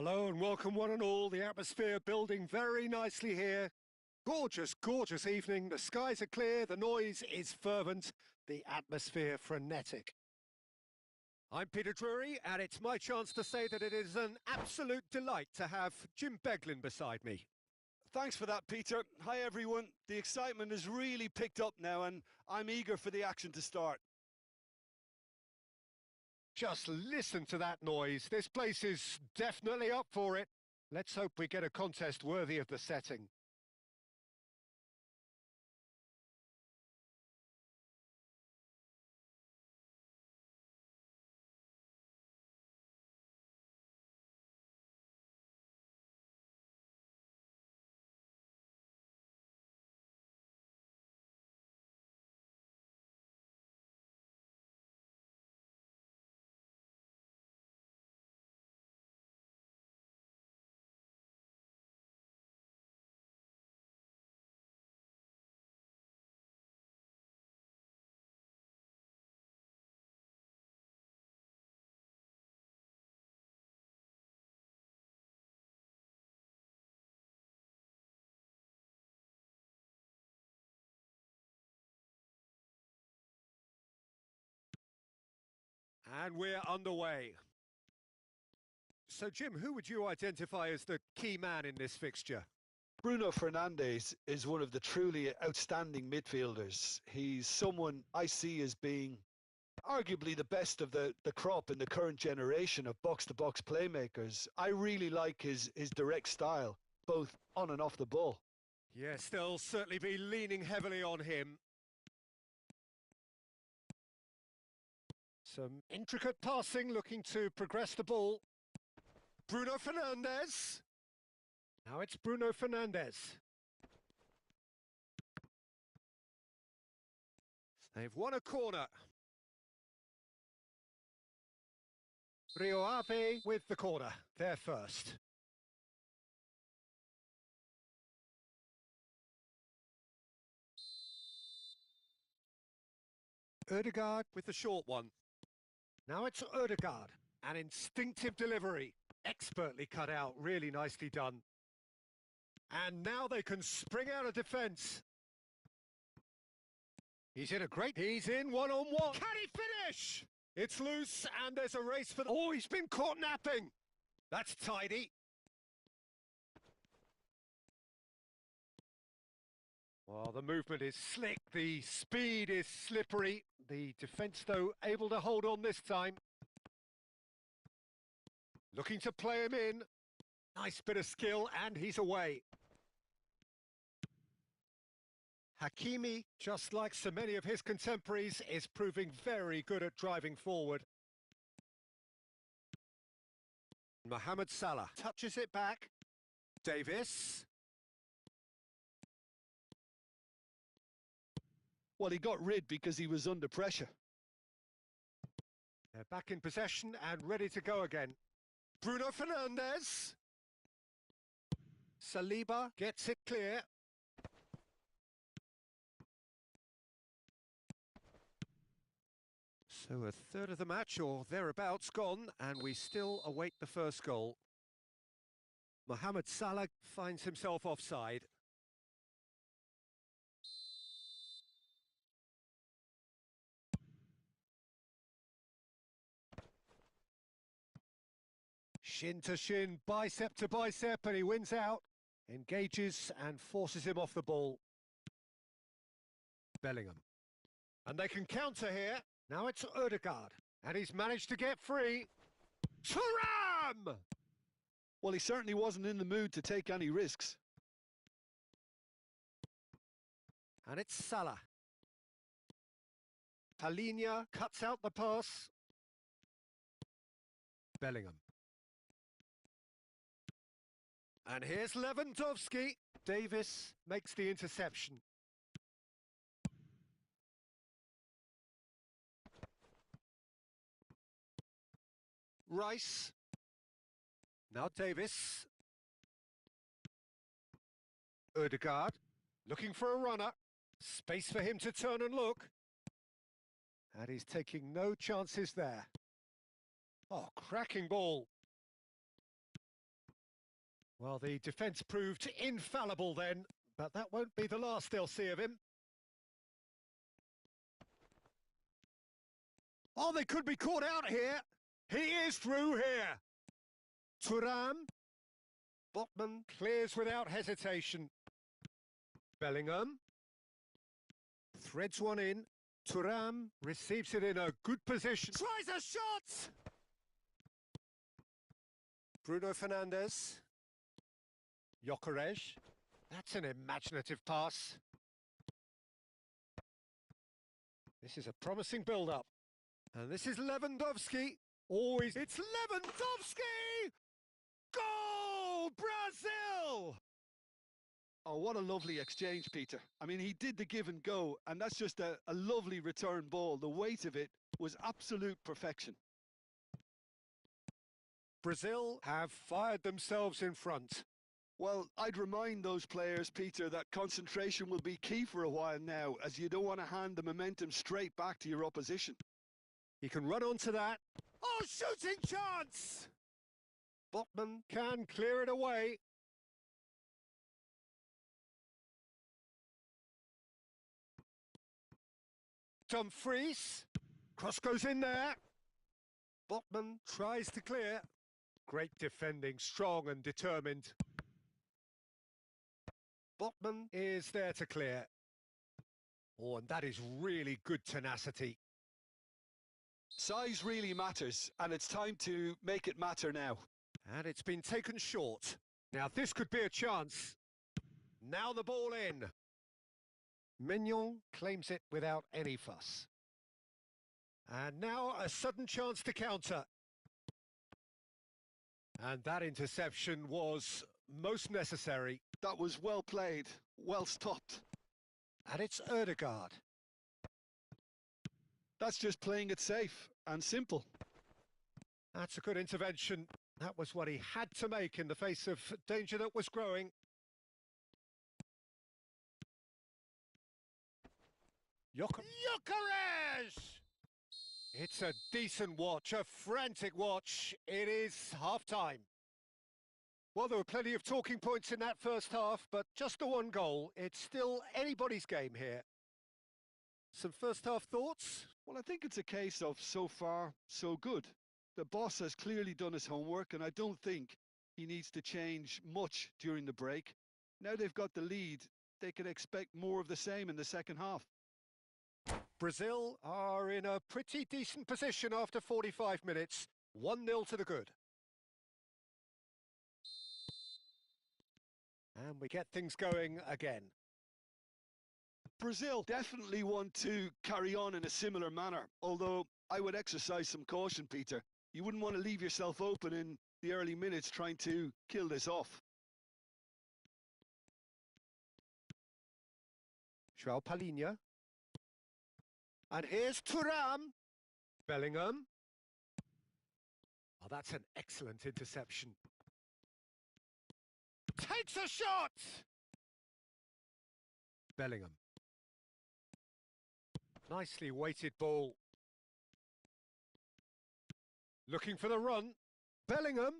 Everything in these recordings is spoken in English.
Hello and welcome one and all. The atmosphere building very nicely here. Gorgeous, gorgeous evening. The skies are clear, the noise is fervent, the atmosphere frenetic. I'm Peter Drury, and it's my chance to say that it is an absolute delight to have Jim Beglin beside me. Thanks for that, Peter. Hi, everyone. The excitement has really picked up now, and I'm eager for the action to start. Just listen to that noise. This place is definitely up for it. Let's hope we get a contest worthy of the setting. And we're underway. So, Jim, who would you identify as the key man in this fixture? Bruno Fernandes is one of the truly outstanding midfielders. He's someone I see as being arguably the best of the crop in the current generation of box-to-box playmakers. I really like his direct style, both on and off the ball. Yes, they'll certainly be leaning heavily on him. Some intricate passing, looking to progress the ball. Bruno Fernandes. Now it's Bruno Fernandes. They've won a corner. Rio Ave with the corner. They're first. Ødegaard with the short one. Now it's Ødegaard. An instinctive delivery. Expertly cut out. Really nicely done. And now they can spring out of defence. He's in one-on-one. Can he finish? It's loose and there's a race for the... Oh, he's been caught napping. That's tidy. Well, the movement is slick. The speed is slippery. The defence, though, able to hold on this time. Looking to play him in. Nice bit of skill, and he's away. Hakimi, just like so many of his contemporaries, is proving very good at driving forward. Mohamed Salah touches it back. Davis. Well, he got rid because he was under pressure. They're back in possession and ready to go again. Bruno Fernandes. Saliba gets it clear. So a third of the match or thereabouts gone, and we still await the first goal. Mohamed Salah finds himself offside. Shin to shin, bicep to bicep, and he wins out. Engages and forces him off the ball. Bellingham. And they can counter here. Now it's Ødegaard. And he's managed to get free. Thuram! Well, he certainly wasn't in the mood to take any risks. And it's Salah. Palhinha cuts out the pass. Bellingham. And here's Lewandowski. Davis makes the interception. Rice. Now Davis. Ødegaard. Looking for a runner. Space for him to turn and look. And he's taking no chances there. Oh, cracking ball. Well, the defence proved infallible then, but that won't be the last they'll see of him. Oh, they could be caught out here. He is through here. Thuram. Botman clears without hesitation. Bellingham. Threads one in. Thuram receives it in a good position. Tries a shot! Bruno Fernandes. Gyökeres. That's an imaginative pass. This is a promising build-up. And this is Lewandowski. Always, it's Lewandowski! Goal! Brazil! Oh, what a lovely exchange, Peter. I mean, he did the give and go, and that's just a lovely return ball. The weight of it was absolute perfection. Brazil have fired themselves in front. Well, I'd remind those players, Peter, that concentration will be key for a while now, as you don't want to hand the momentum straight back to your opposition. He can run onto that. Oh, shooting chance! Botman can clear it away. Dumfries. Cross goes in there. Botman tries to clear. Great defending, strong and determined. Botman is there to clear. Oh, and that is really good tenacity. Size really matters, and it's time to make it matter now. And it's been taken short. Now this could be a chance. Now the ball in. Mignon claims it without any fuss. And now a sudden chance to counter. And that interception was most necessary. That was well played, well stopped. And it's Ødegaard. That's just playing it safe and simple. That's a good intervention. That was what he had to make in the face of danger that was growing. Gyökeres! It's a decent watch, a frantic watch. It is half-time. Well, there were plenty of talking points in that first half, but just the one goal. It's still anybody's game here. Some first-half thoughts? Well, I think it's a case of so far, so good. The boss has clearly done his homework, and I don't think he needs to change much during the break. Now they've got the lead, they can expect more of the same in the second half. Brazil are in a pretty decent position after 45 minutes. 1-0 to the good. And we get things going again. Brazil definitely want to carry on in a similar manner, although I would exercise some caution, Peter. You wouldn't want to leave yourself open in the early minutes trying to kill this off. João Palhinha. And here's Thuram. Bellingham. Oh, that's an excellent interception. Takes a shot! Bellingham. Nicely weighted ball. Looking for the run. Bellingham.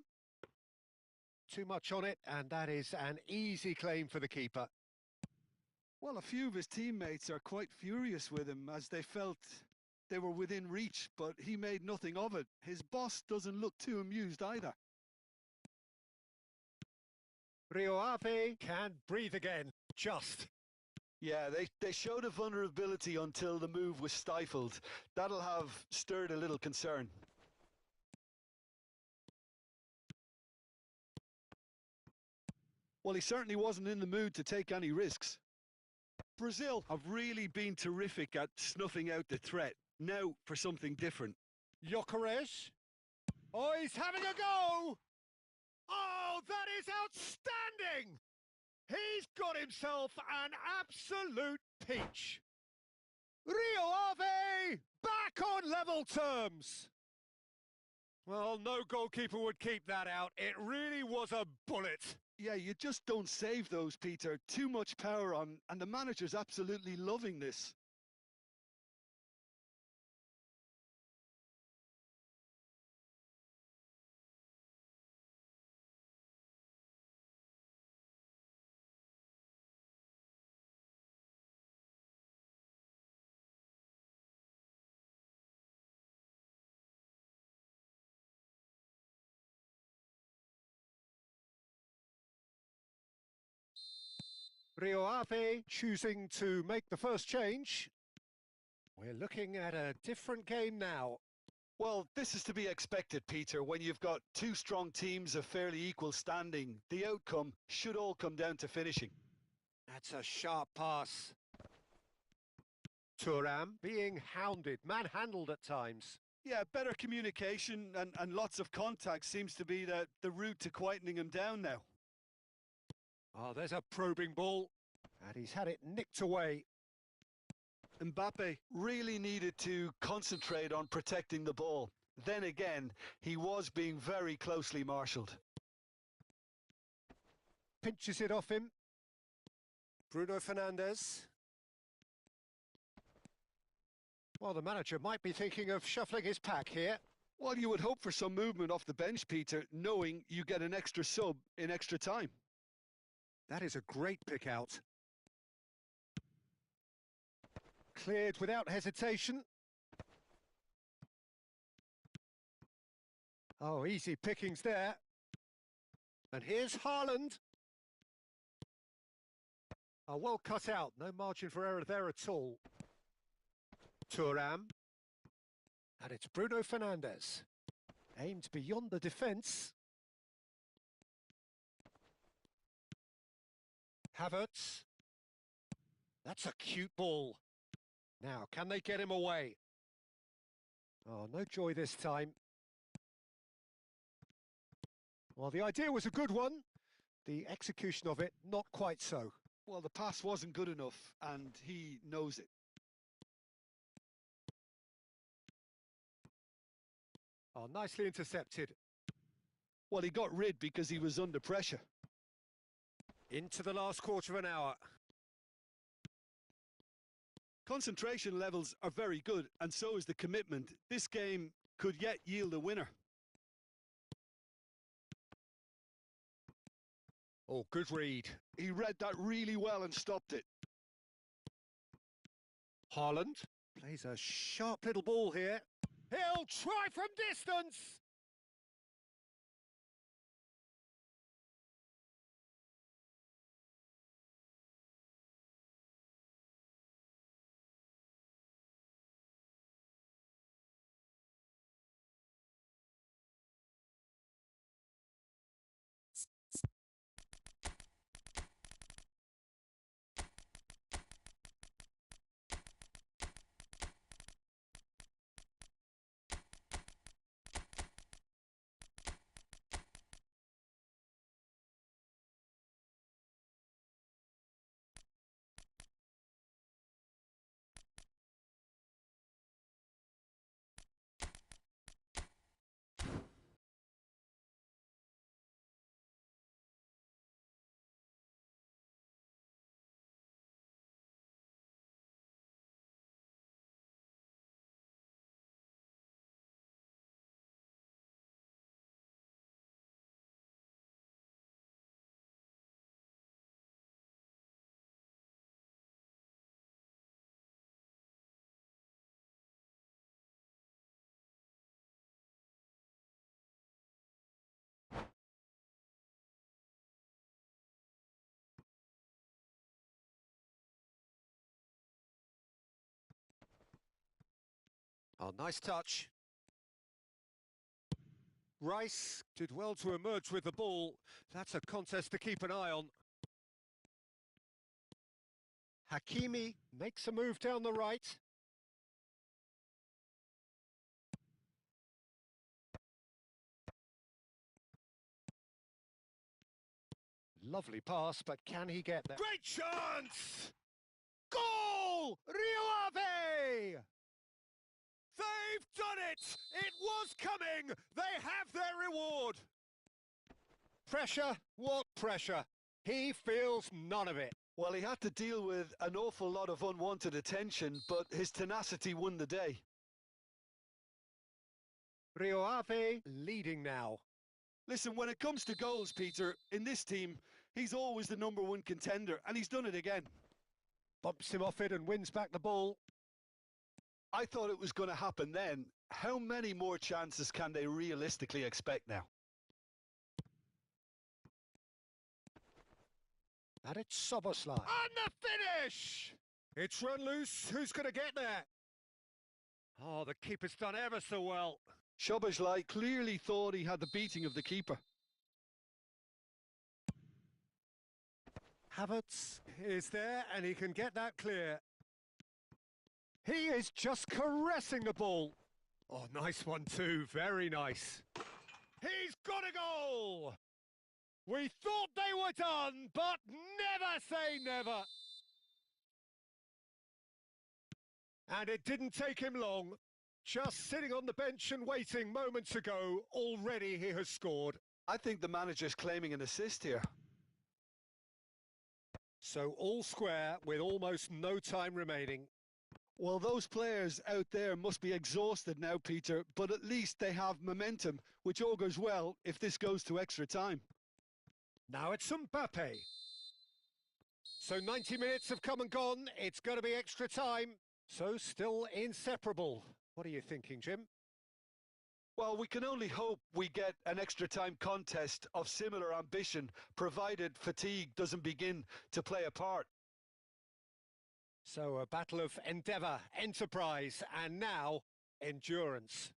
Too much on it, and that is an easy claim for the keeper. Well, a few of his teammates are quite furious with him as they felt they were within reach, but he made nothing of it. His boss doesn't look too amused either. Rio Ave can breathe again, just. Yeah, they showed a vulnerability until the move was stifled. That'll have stirred a little concern. Well, he certainly wasn't in the mood to take any risks. Brazil have really been terrific at snuffing out the threat. Now for something different. Gyökeres. Oh, he's having a go! Oh, that is outstanding! He's got himself an absolute peach. Rio Ave back on level terms. Well, no goalkeeper would keep that out. It really was a bullet. Yeah, you just don't save those, Peter. Too much power on, and the manager's absolutely loving this. Rio Ave choosing to make the first change. We're looking at a different game now. Well, this is to be expected, Peter. When you've got two strong teams of fairly equal standing, the outcome should all come down to finishing. That's a sharp pass. Thuram being hounded, manhandled at times. Yeah, better communication and lots of contact seems to be the route to quietening him down now. Oh, there's a probing ball, and he's had it nicked away. Mbappe really needed to concentrate on protecting the ball. Then again, he was being very closely marshalled. Pinches it off him. Bruno Fernandes. Well, the manager might be thinking of shuffling his pack here. Well, you would hope for some movement off the bench, Peter, knowing you get an extra sub in extra time. That is a great pick out. Cleared without hesitation. Oh, easy pickings there. And here's Haaland. Oh, well cut out. No margin for error there at all. Thuram. And it's Bruno Fernandes. Aimed beyond the defence. Havertz. That's a cute ball. Now, can they get him away? Oh, no joy this time. Well, the idea was a good one. The execution of it, not quite so. Well, the pass wasn't good enough, and he knows it. Oh, nicely intercepted. Well, he got rid because he was under pressure. Into the last quarter of an hour. Concentration levels are very good, and so is the commitment. This game could yet yield a winner. Oh, good read. He read that really well and stopped it. Haaland plays a sharp little ball here. He'll try from distance! Oh, nice touch. Rice did well to emerge with the ball. That's a contest to keep an eye on. Hakimi makes a move down the right. Lovely pass, but can he get there? Great chance! Goal! Rio Ave! They've done it! It was coming! They have their reward! Pressure? What pressure? He feels none of it. Well, he had to deal with an awful lot of unwanted attention, but his tenacity won the day. Rio Ave leading now. Listen, when it comes to goals, Peter, in this team, he's always the #1 contender, and he's done it again. Bumps him off it and wins back the ball. I thought it was going to happen then. How many more chances can they realistically expect now? And it's Soboslai. And the finish! It's run loose. Who's going to get there? Oh, the keeper's done ever so well. Szoboszlai clearly thought he had the beating of the keeper. Havertz is there and he can get that clear. He is just caressing the ball. Oh, nice one too, very nice. He's got a goal! We thought they were done, but never say never. And it didn't take him long. Just sitting on the bench and waiting moments ago, already he has scored. I think the manager's claiming an assist here. So all square with almost no time remaining. Well, those players out there must be exhausted now, Peter, but at least they have momentum, which augurs well if this goes to extra time. Now it's Mbappe. So 90 minutes have come and gone. It's going to be extra time. So still inseparable. What are you thinking, Jim? Well, we can only hope we get an extra time contest of similar ambition, provided fatigue doesn't begin to play a part. So a battle of endeavour, enterprise, and now endurance.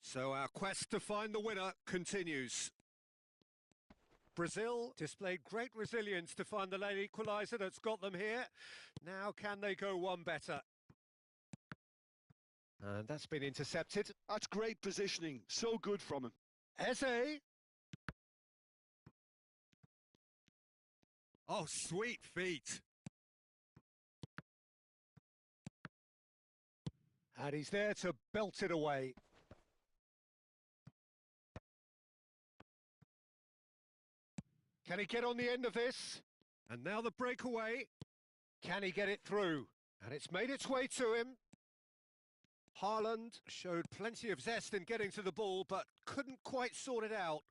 So our quest to find the winner continues. Brazil displayed great resilience to find the late equaliser that's got them here. Now can they go one better? And that's been intercepted. That's great positioning. So good from him. Eze. Oh, sweet feet. And he's there to belt it away. Can he get on the end of this? And now the breakaway. Can he get it through? And it's made its way to him. Haaland showed plenty of zest in getting to the ball, but couldn't quite sort it out.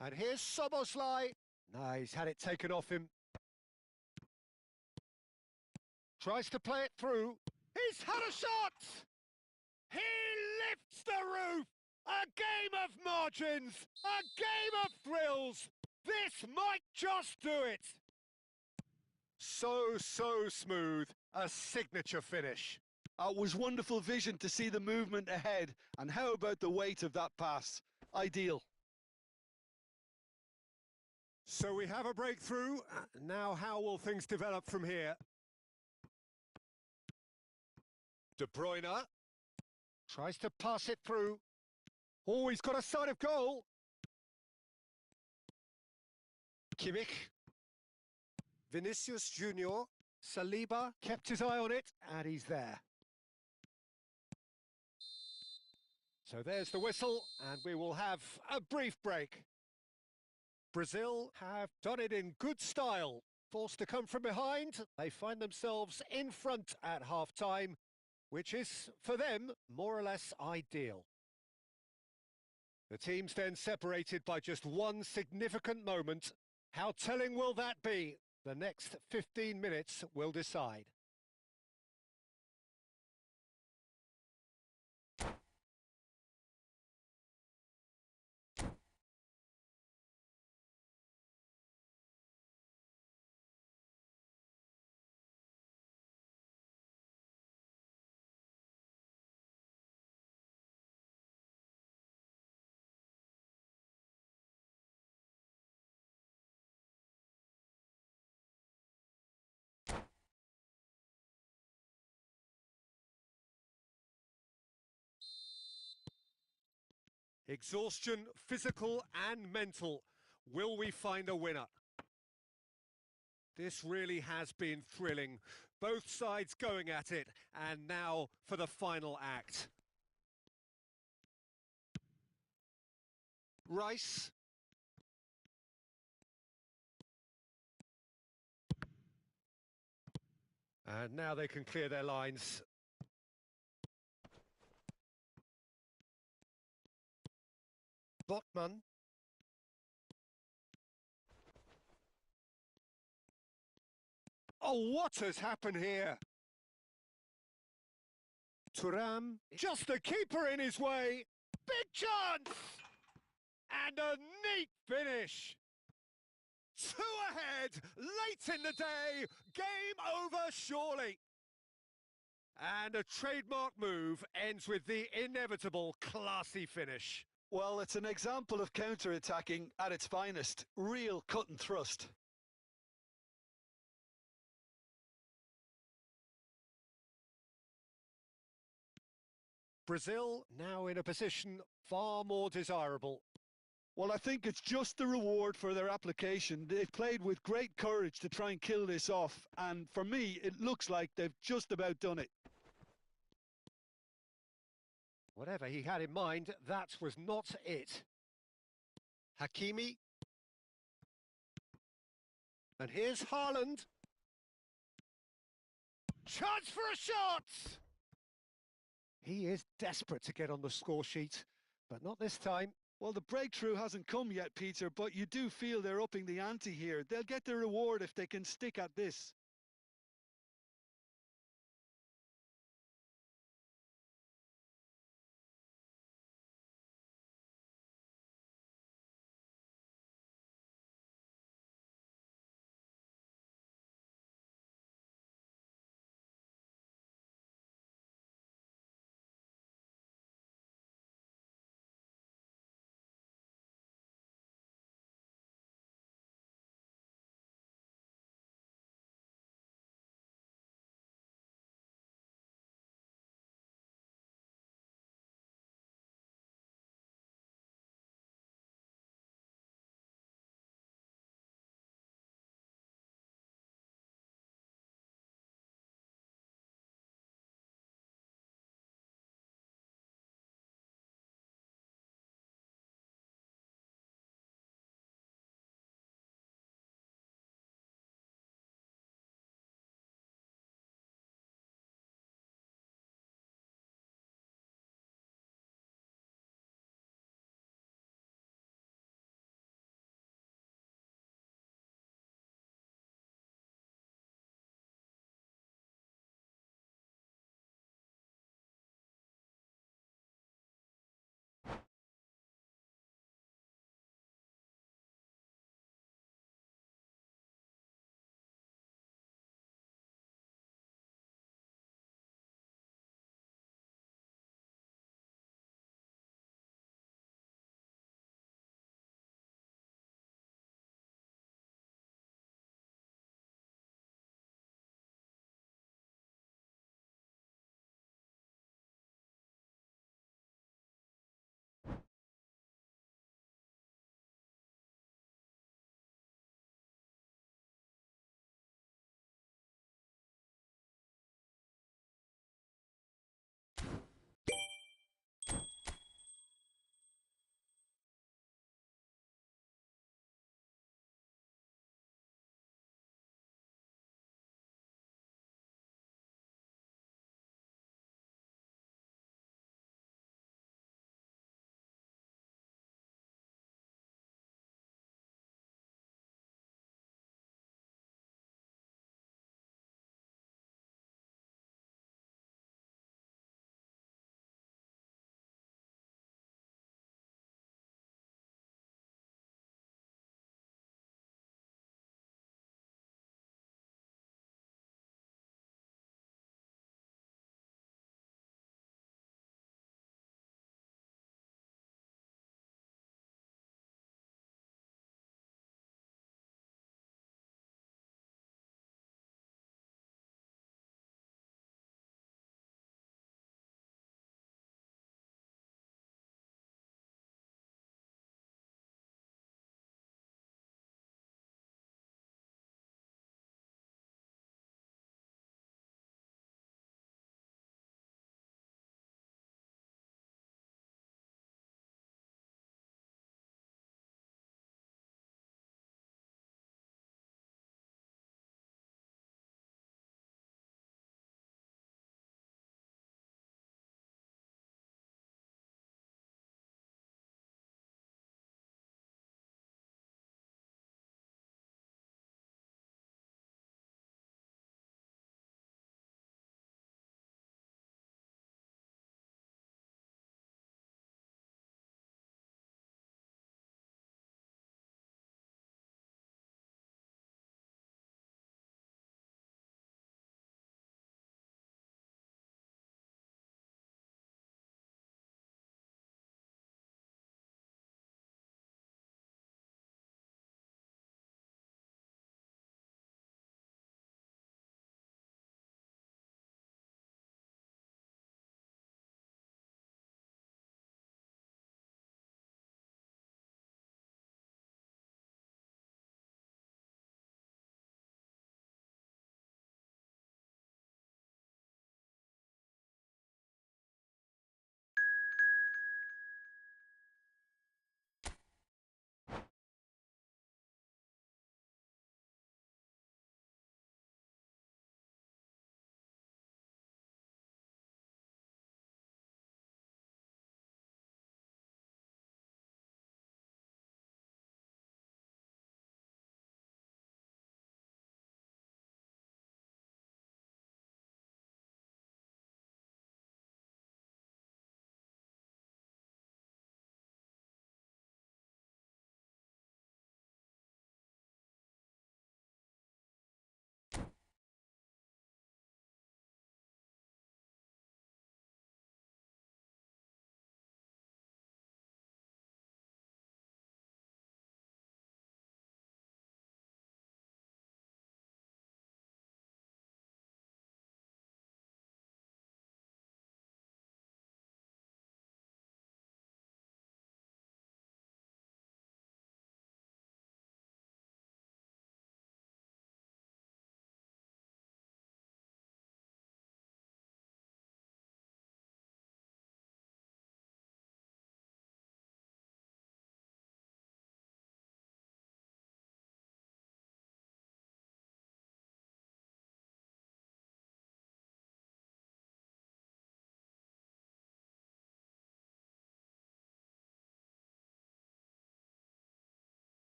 And here's Soboslai. No, he's had it taken off him. Tries to play it through. He's had a shot! He lifts the roof! A game of margins! A game of thrills! This might just do it! So smooth. A signature finish. It was wonderful vision to see the movement ahead. And how about the weight of that pass? Ideal. So we have a breakthrough. Now how will things develop from here? De Bruyne tries to pass it through. Oh, he's got a sight of goal. Kimmich. Vinicius Junior. Saliba kept his eye on it, and he's there. So there's the whistle, and we will have a brief break. Brazil have done it in good style. Forced to come from behind, they find themselves in front at half-time, which is, for them, more or less ideal. The teams then separated by just one significant moment. How telling will that be? The next 15 minutes will decide. Exhaustion, physical and mental. Will we find a winner? This really has been thrilling. Both sides going at it, and now for the final act. Rice. And now they can clear their lines. Botman. Oh, what has happened here? Thuram, just the keeper in his way. Big chance! And a neat finish. 2 ahead, late in the day, game over surely. And a trademark move ends with the inevitable classy finish. Well, it's an example of counter-attacking at its finest. Real cut and thrust. Brazil now in a position far more desirable. Well, I think it's just the reward for their application. They've played with great courage to try and kill this off, and for me, it looks like they've just about done it. Whatever he had in mind, that was not it. Hakimi. And here's Haaland. Chance for a shot! He is desperate to get on the score sheet, but not this time. Well, the breakthrough hasn't come yet, Peter, but you do feel they're upping the ante here. They'll get their reward if they can stick at this.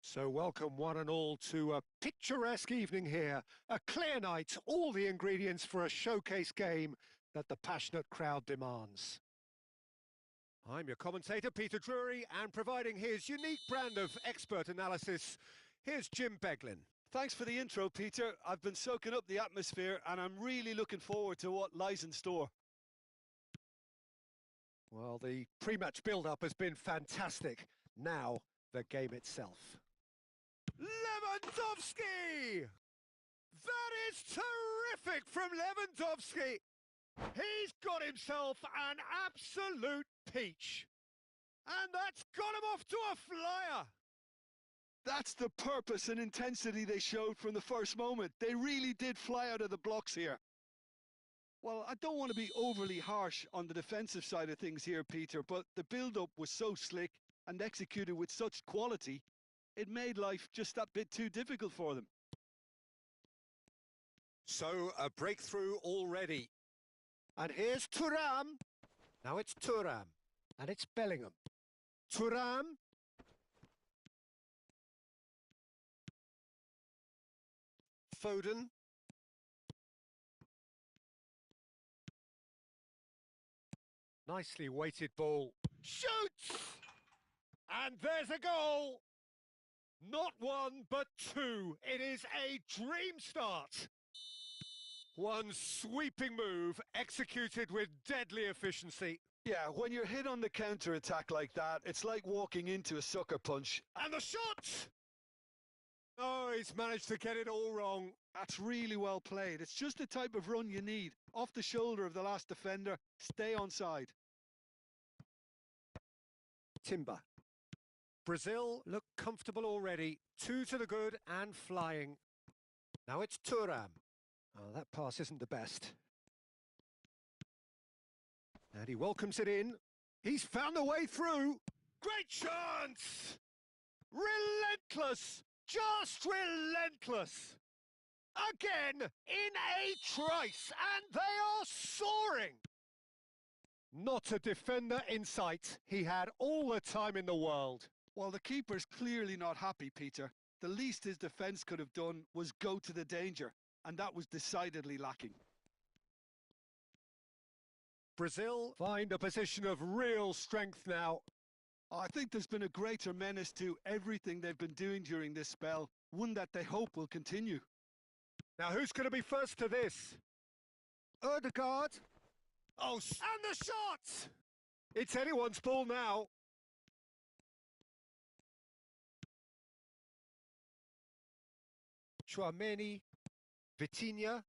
So welcome one and all to a picturesque evening here, a clear night, all the ingredients for a showcase game that the passionate crowd demands. I'm your commentator, Peter Drury, and providing his unique brand of expert analysis, here's Jim Beglin. Thanks for the intro, Peter. I've been soaking up the atmosphere and I'm really looking forward to what lies in store. Well, the pre-match build-up has been fantastic. Now, the game itself. Lewandowski! That is terrific from Lewandowski! He's got himself an absolute peach. And that's got him off to a flyer. That's the purpose and intensity they showed from the first moment. They really did fly out of the blocks here. Well, I don't want to be overly harsh on the defensive side of things here, Peter, but the build-up was so slick and executed with such quality, it made life just that bit too difficult for them. So, a breakthrough already. And here's Thuram. Now it's Thuram. And it's Bellingham. Thuram. Foden. Nicely weighted ball. Shoots! And there's a goal! Not one, but two. It is a dream start. One sweeping move, executed with deadly efficiency. Yeah, when you're hit on the counter-attack like that, it's like walking into a sucker punch. And the shot! Oh, he's managed to get it all wrong. That's really well played. It's just the type of run you need. Off the shoulder of the last defender, stay onside. Timber. Brazil look comfortable already. 2 to the good and flying. Now it's Thuram. Oh, that pass isn't the best. And he welcomes it in. He's found a way through. Great chance! Relentless! Just relentless! Again, in a trice, and they are soaring! Not a defender in sight. He had all the time in the world. Well, the keeper's clearly not happy, Peter. The least his defence could have done was go to the danger, and that was decidedly lacking. Brazil find a position of real strength now. I think there's been a greater menace to everything they've been doing during this spell, one that they hope will continue. Now who's going to be first to this? Odegaard. Oh, and the shot! It's anyone's ball now. Chouameni, Vitinha.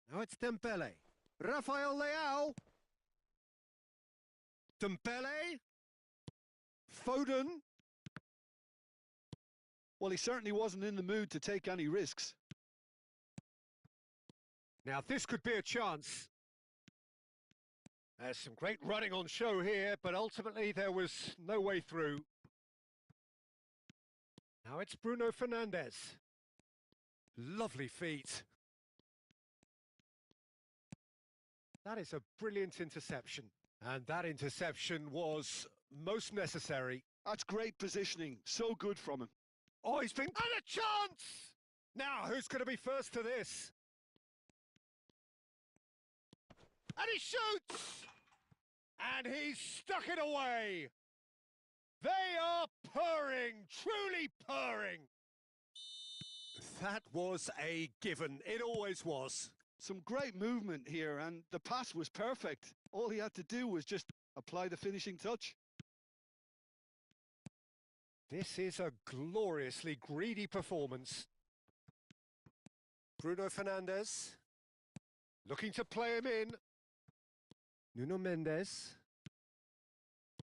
Now it's Dembele. Rafael Leao. Dembele. Foden. Well, he certainly wasn't in the mood to take any risks. Now this could be a chance. There's some great running on show here, but ultimately there was no way through. Now it's Bruno Fernandes. Lovely feet. That is a brilliant interception. And that interception was most necessary. That's great positioning. So good from him. Oh, he's been... And a chance! Now, who's going to be first to this? And he shoots! And he's stuck it away! They are purring, truly purring! That was a given. It always was. Some great movement here, and the pass was perfect. All he had to do was just apply the finishing touch. This is a gloriously greedy performance. Bruno Fernandes looking to play him in. Nuno Mendes.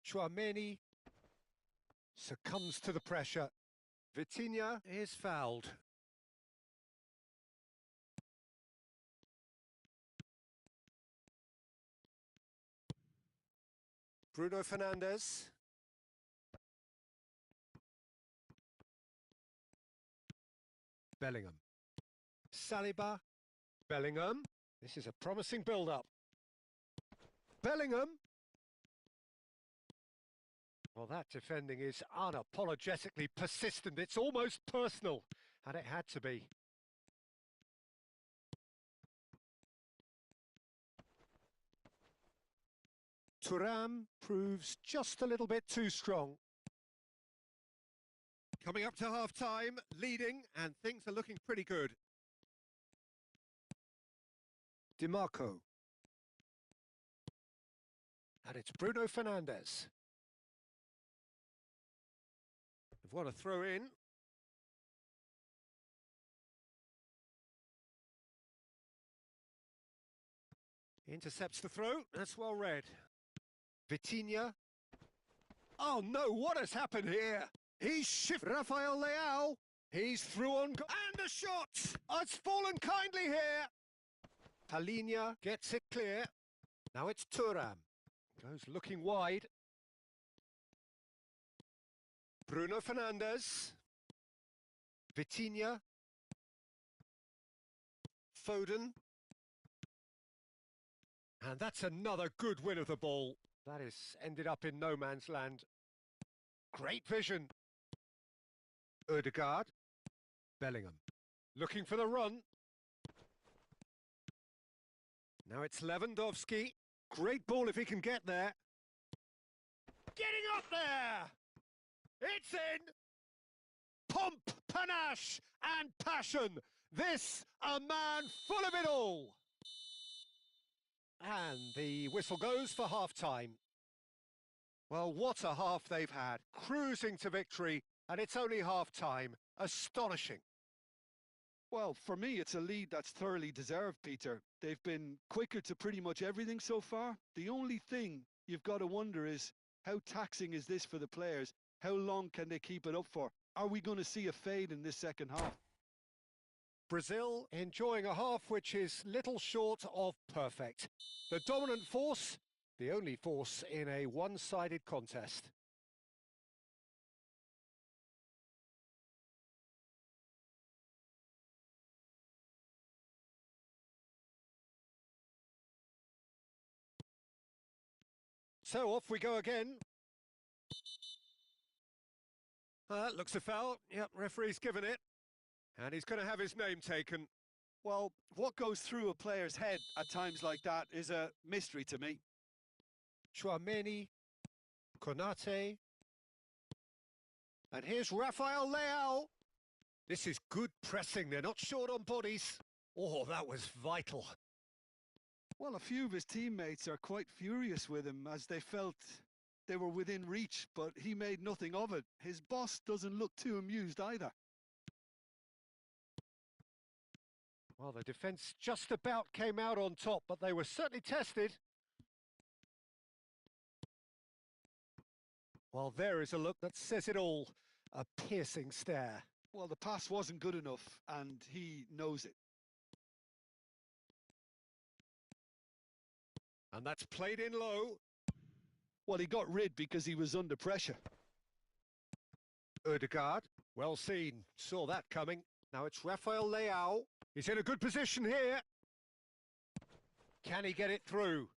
Chouameni succumbs to the pressure. Vitinha is fouled. Bruno Fernandes. Bellingham. Saliba. Bellingham. This is a promising build-up. Bellingham. Well, that defending is unapologetically persistent. It's almost personal, and it had to be. Thuram proves just a little bit too strong. Coming up to half-time, leading, and things are looking pretty good. DiMarco. And it's Bruno Fernandes. They've got a throw in. Intercepts the throw. That's well read. Vitinha. Oh no, what has happened here? He's shifted. Rafael Leao. He's through on. And a shot! Oh, it's fallen kindly here. Palhinha gets it clear. Now it's Thuram. Goes looking wide. Bruno Fernandes. Vitinha. Foden. And that's another good win of the ball. That has ended up in no man's land. Great vision. Ødegaard. Bellingham. Looking for the run. Now it's Lewandowski. Great ball if he can get there. Getting up there! It's in! Pomp, panache and passion. This, a man full of it all. And the whistle goes for half-time. Well, what a half they've had. Cruising to victory, and it's only half-time. Astonishing. Well, for me, it's a lead that's thoroughly deserved, Peter. They've been quicker to pretty much everything so far. The only thing you've got to wonder is, how taxing is this for the players? How long can they keep it up for? Are we going to see a fade in this second half? Brazil enjoying a half which is little short of perfect. The dominant force, the only force in a one-sided contest. So off we go again. Looks a foul. Yep, referee's given it. And he's going to have his name taken. Well, what goes through a player's head at times like that is a mystery to me. Tchouaméni, Konate. And here's Rafael Leao. This is good pressing. They're not short on bodies. Oh, that was vital. Well, a few of his teammates are quite furious with him as they felt they were within reach, but he made nothing of it. His boss doesn't look too amused either. Well, the defence just about came out on top, but they were certainly tested. Well, there is a look that says it all. A piercing stare. Well, the pass wasn't good enough, and he knows it. And that's played in low. Well, he got rid because he was under pressure. Ødegaard, well seen. Saw that coming. Now it's Rafael Leao. He's in a good position here. Can he get it through?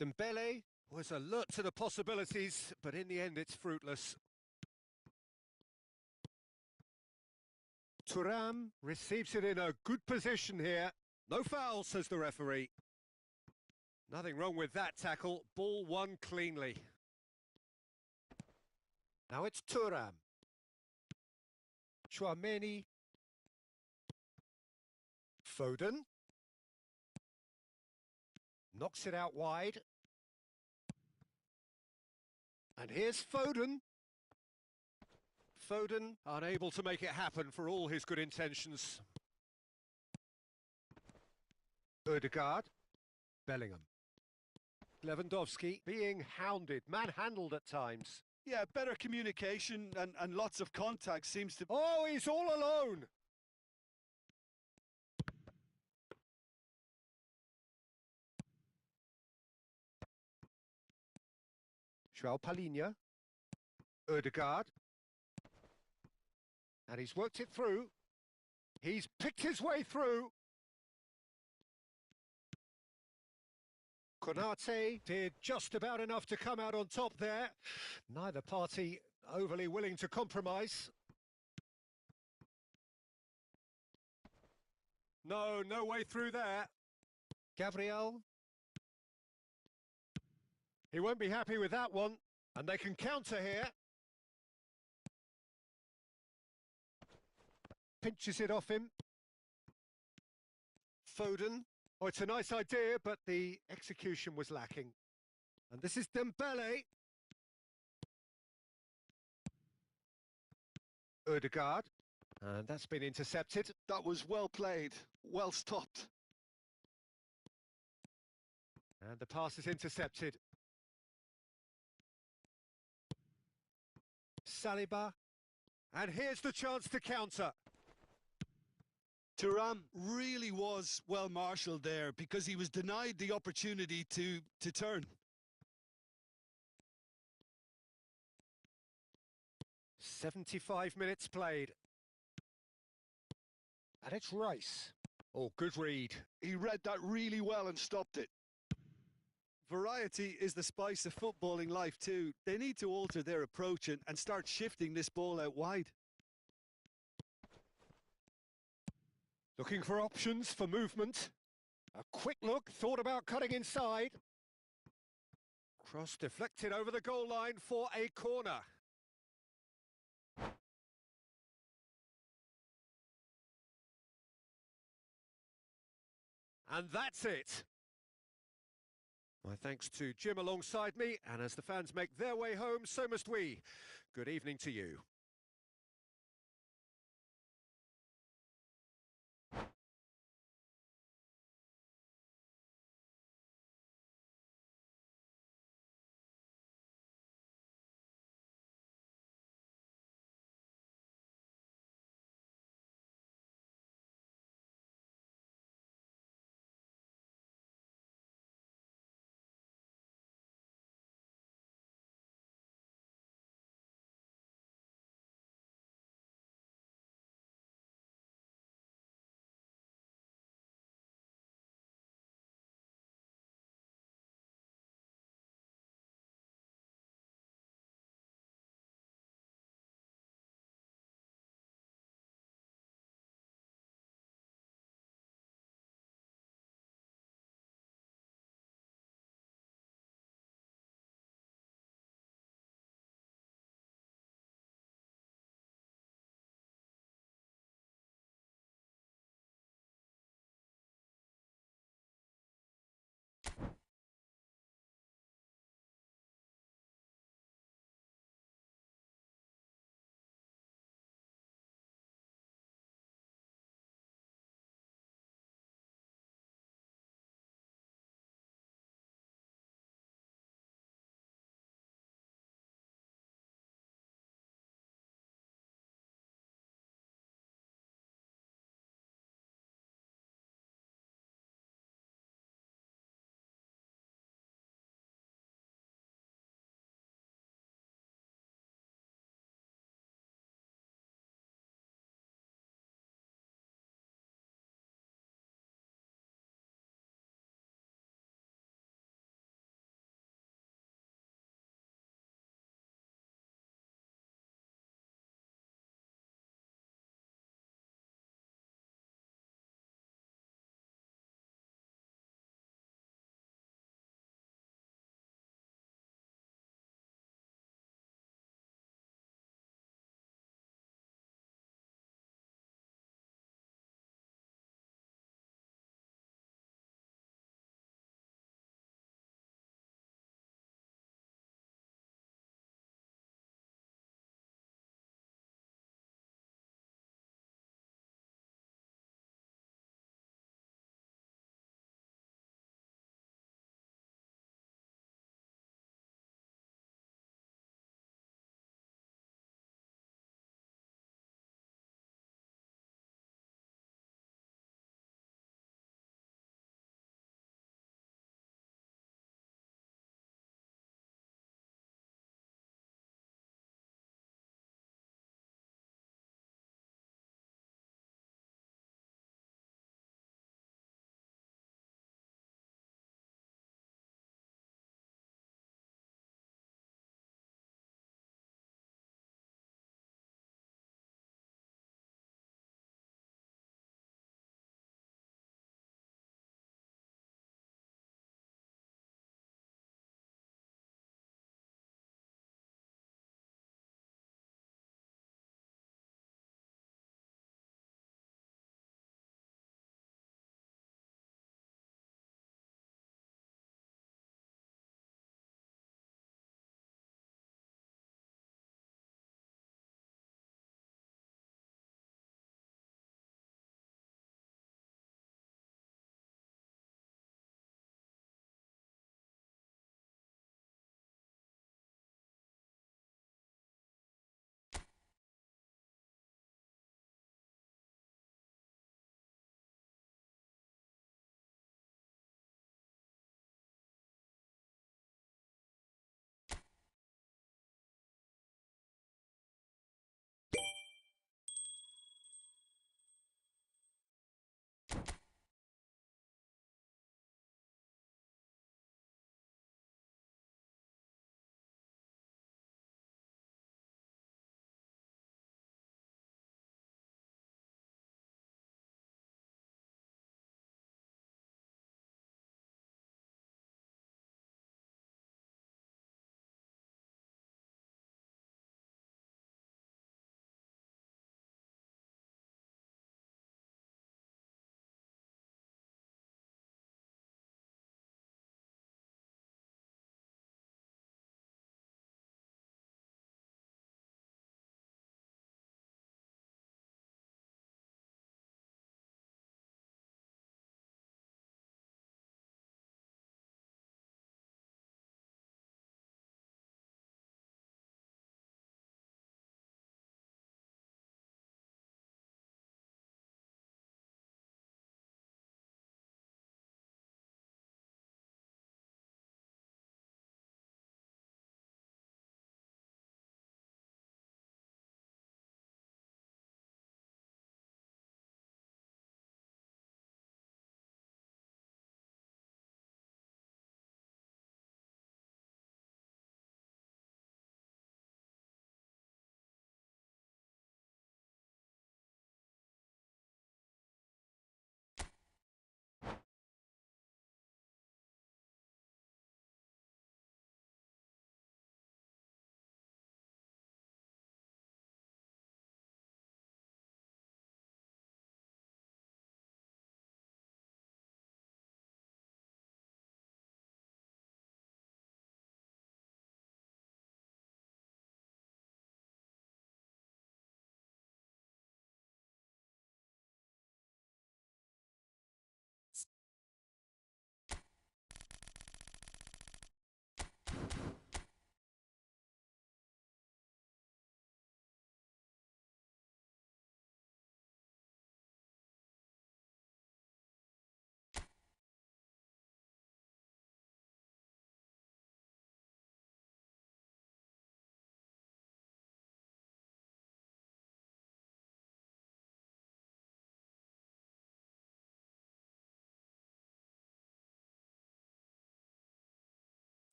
Dembele was alert to the possibilities, but in the end it's fruitless. Thuram receives it in a good position here. No foul, says the referee. Nothing wrong with that tackle. Ball won cleanly. Now it's Thuram. Tchouaméni. Foden. Knocks it out wide. And here's Foden. Foden unable to make it happen for all his good intentions. Ødegaard. Bellingham. Lewandowski being hounded, manhandled at times. Yeah, better communication and lots of contact seems to... Oh, he's all alone! João Palhinha. Ødegaard. And he's worked it through. He's picked his way through. Konate did just about enough to come out on top there. Neither party overly willing to compromise. No way through there. Gabriel. He won't be happy with that one, and they can counter here. Pinches it off him. Foden. Oh, it's a nice idea, but the execution was lacking. And this is Dembele. Ødegaard. And that's been intercepted. That was well played, well stopped. And the pass is intercepted. Saliba. And here's the chance to counter. Thuram really was well marshalled there because he was denied the opportunity to turn. "75 minutes played. And it's Rice. Oh, good read. He read that really well and stopped it. Variety is the spice of footballing life too. They need to alter their approach and start shifting this ball out wide. Looking for options for movement. A quick look, thought about cutting inside. Cross deflected over the goal line for a corner. And that's it. My thanks to Jim alongside me, and as the fans make their way home, so must we. Good evening to you.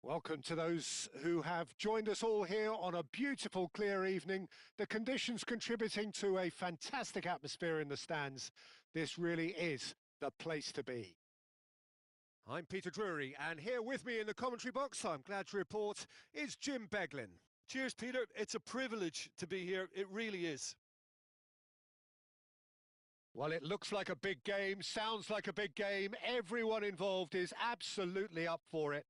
Welcome to those who have joined us all here on a beautiful, clear evening. The conditions contributing to a fantastic atmosphere in the stands. This really is the place to be. I'm Peter Drury, and here with me in the commentary box, I'm glad to report, is Jim Beglin. Cheers, Peter. It's a privilege to be here. It really is. Well, it looks like a big game, sounds like a big game. Everyone involved is absolutely up for it.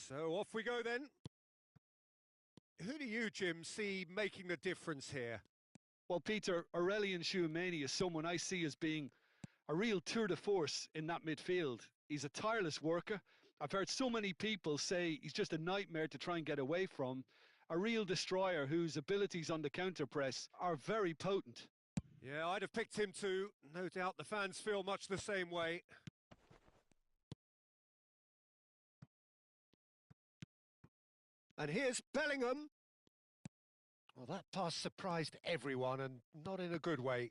So off we go then. Who do you, Jim, see making the difference here? Well, Peter, Aurelian Tchouameni is someone I see as being a real tour de force in that midfield. He's a tireless worker. I've heard so many people say he's just a nightmare to try and get away from. A real destroyer whose abilities on the counter press are very potent. Yeah, I'd have picked him too. No doubt the fans feel much the same way. And here's Bellingham. Well, that pass surprised everyone, and not in a good way.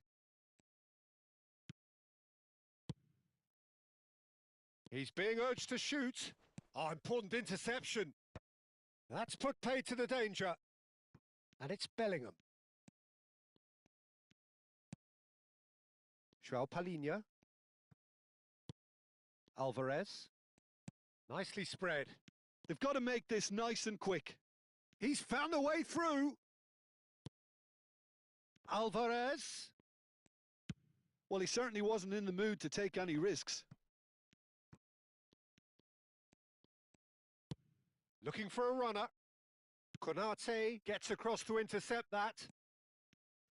He's being urged to shoot. Oh, important interception. That's put paid to the danger. And it's Bellingham. João Palhinha. Alvarez. Nicely spread. They've got to make this nice and quick. He's found a way through. Alvarez. Well, he certainly wasn't in the mood to take any risks. Looking for a runner. Konate gets across to intercept that.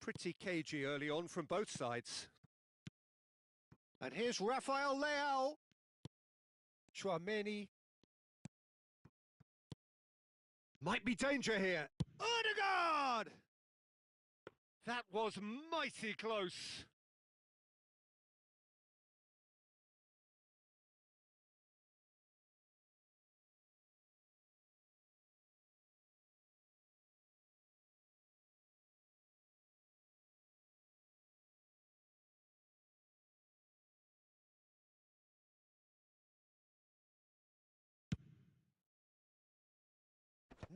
Pretty cagey early on from both sides. And here's Rafael Leao. Tchouameni. Might be danger here. Odegaard! That was mighty close.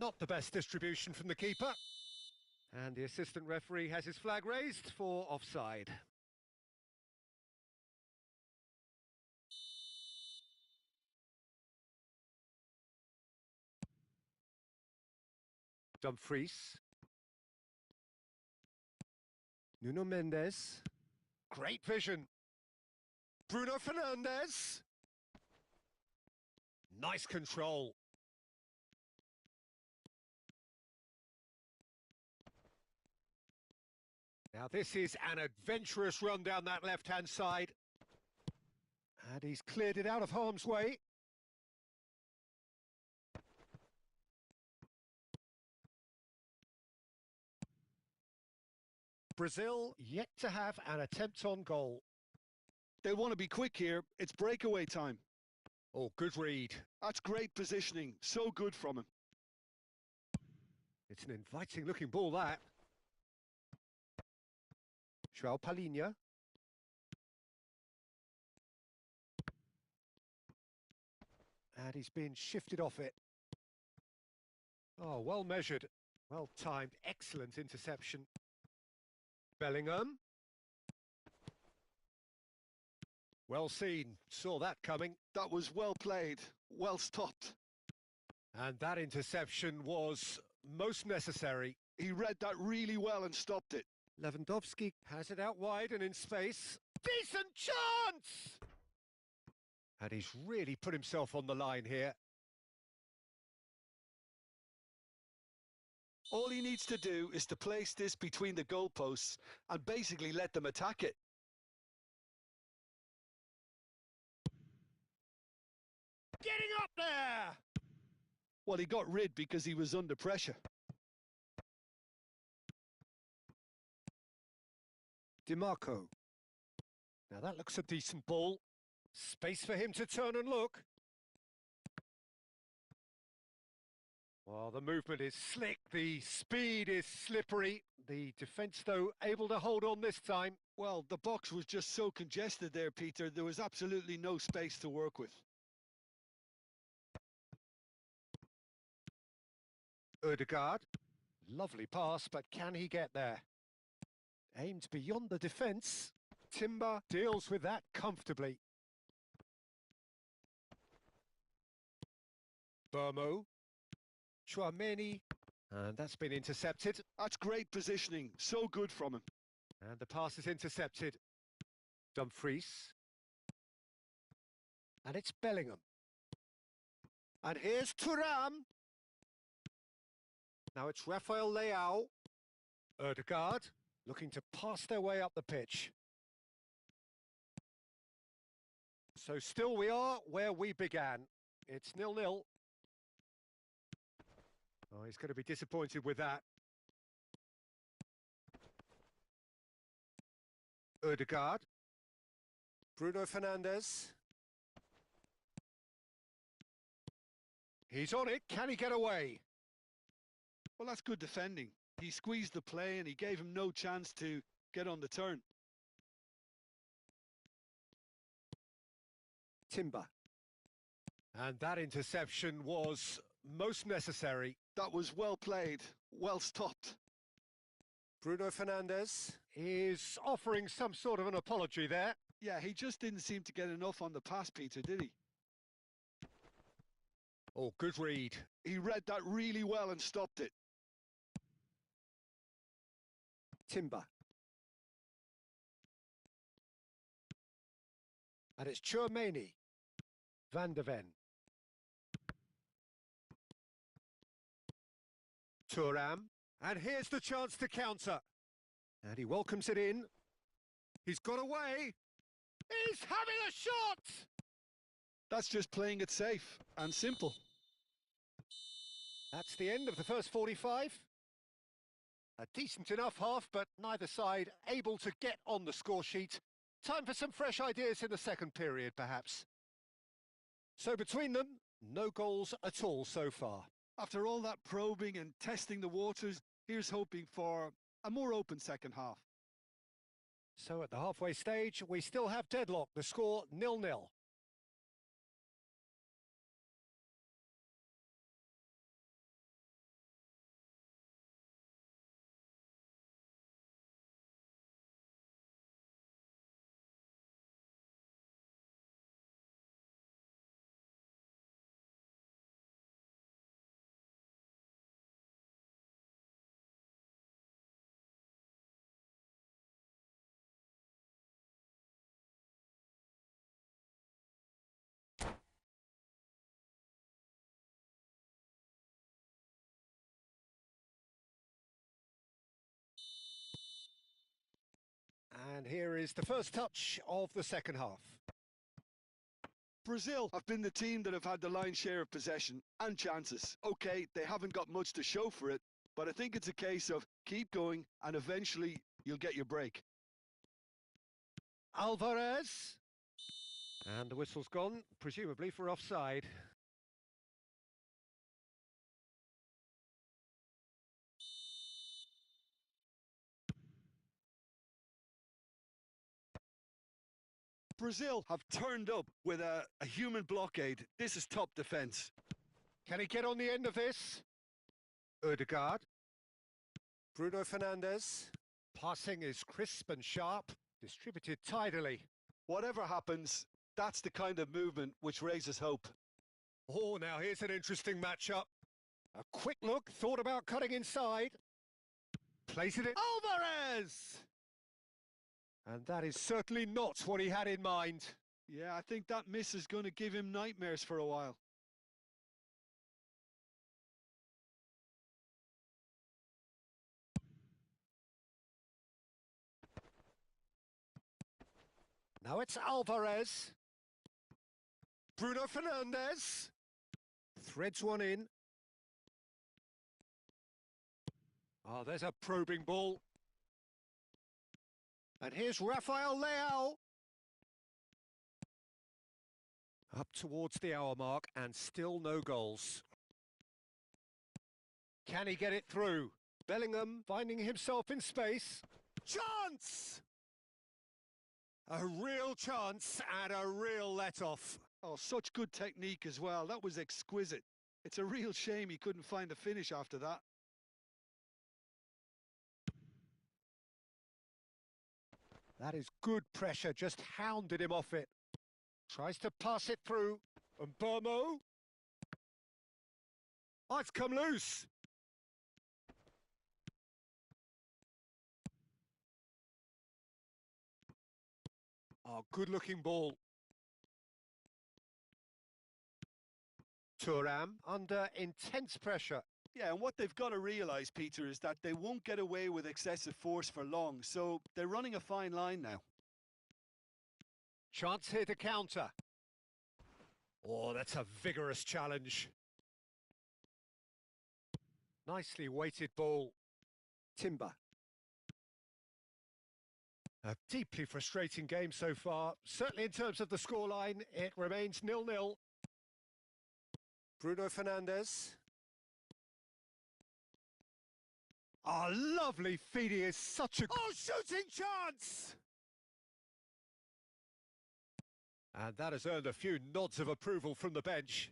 Not the best distribution from the keeper. And the assistant referee has his flag raised for offside. Dumfries. Nuno Mendes. Great vision. Bruno Fernandes. Nice control. Now this is an adventurous run down that left-hand side. And he's cleared it out of harm's way. Brazil yet to have an attempt on goal. They'll want to be quick here. It's breakaway time. Oh, good read. That's great positioning. So good from him. It's an inviting-looking ball, that. João Palhinha. And he's been shifted off it. Oh, well measured, well timed, excellent interception. Bellingham. Well seen, saw that coming. That was well played, well stopped. And that interception was most necessary. He read that really well and stopped it. Lewandowski has it out wide and in space. Decent chance! And he's really put himself on the line here. All he needs to do is to place this between the goalposts and basically let them attack it. Getting up there! Well, he got rid because he was under pressure. DiMarco. Now that looks a decent ball. Space for him to turn and look. Well, the movement is slick, the speed is slippery. The defence, though, able to hold on this time. Well, the box was just so congested there, Peter. There was absolutely no space to work with. Ødegaard. Lovely pass, but can he get there? Aimed beyond the defence. Timber deals with that comfortably. Burmo. Chouameni. And that's been intercepted. That's great positioning. So good from him. And the pass is intercepted. Dumfries. And it's Bellingham. And here's Thuram. Now it's Rafael Leao. Ødegaard looking to pass their way up the pitch. So still we are where we began. It's 0-0. Oh, he's going to be disappointed with that. Ødegaard. Bruno Fernandes. He's on it. Can he get away? Well, that's good defending. He squeezed the play and he gave him no chance to get on the turn. Timber. And that interception was most necessary. That was well played, well stopped. Bruno Fernandes is offering some sort of an apology there. Yeah, he just didn't seem to get enough on the pass, Peter, did he? Oh, good read. He read that really well and stopped it. Timber. And it's Chouameni. Van de Ven. Thuram. And here's the chance to counter. And he welcomes it in. He's got away. He's having a shot! That's just playing it safe and simple. That's the end of the first 45. A decent enough half, but neither side able to get on the score sheet. Time for some fresh ideas in the second period, perhaps. So between them, no goals at all so far. After all that probing and testing the waters, here's hoping for a more open second half. So at the halfway stage, we still have deadlock. The score 0-0. And here is the first touch of the second half. Brazil have been the team that have had the lion's share of possession and chances. Okay, they haven't got much to show for it, but I think it's a case of keep going and eventually you'll get your break. Alvarez. And the whistle's gone, presumably for offside. Brazil have turned up with a human blockade. This is top defence. Can he get on the end of this? Ødegaard. Bruno Fernandes. Passing is crisp and sharp, distributed tidily. Whatever happens, that's the kind of movement which raises hope. Oh, now here's an interesting matchup. A quick look, thought about cutting inside. Plays it in. Alvarez! And that is certainly not what he had in mind. Yeah, I think that miss is going to give him nightmares for a while. Now it's Alvarez. Bruno Fernandes. Threads one in. Oh, there's a probing ball. And here's Rafael Leao. Up towards the hour mark and still no goals. Can he get it through? Bellingham finding himself in space. Chance! A real chance and a real let-off. Oh, such good technique as well. That was exquisite. It's a real shame he couldn't find a finish after that. That is good pressure, just hounded him off it. Tries to pass it through. And Burmo. Oh, it's come loose. Oh, good-looking ball. Thuram under intense pressure. Yeah, and what they've got to realise, Peter, is that they won't get away with excessive force for long, so they're running a fine line now. Chance here to counter. Oh, that's a vigorous challenge. Nicely weighted ball. Timber. A deeply frustrating game so far. Certainly in terms of the scoreline, it remains 0-0. Bruno Fernandes. Oh, lovely feeding is such a... Oh, shooting chance! And that has earned a few nods of approval from the bench.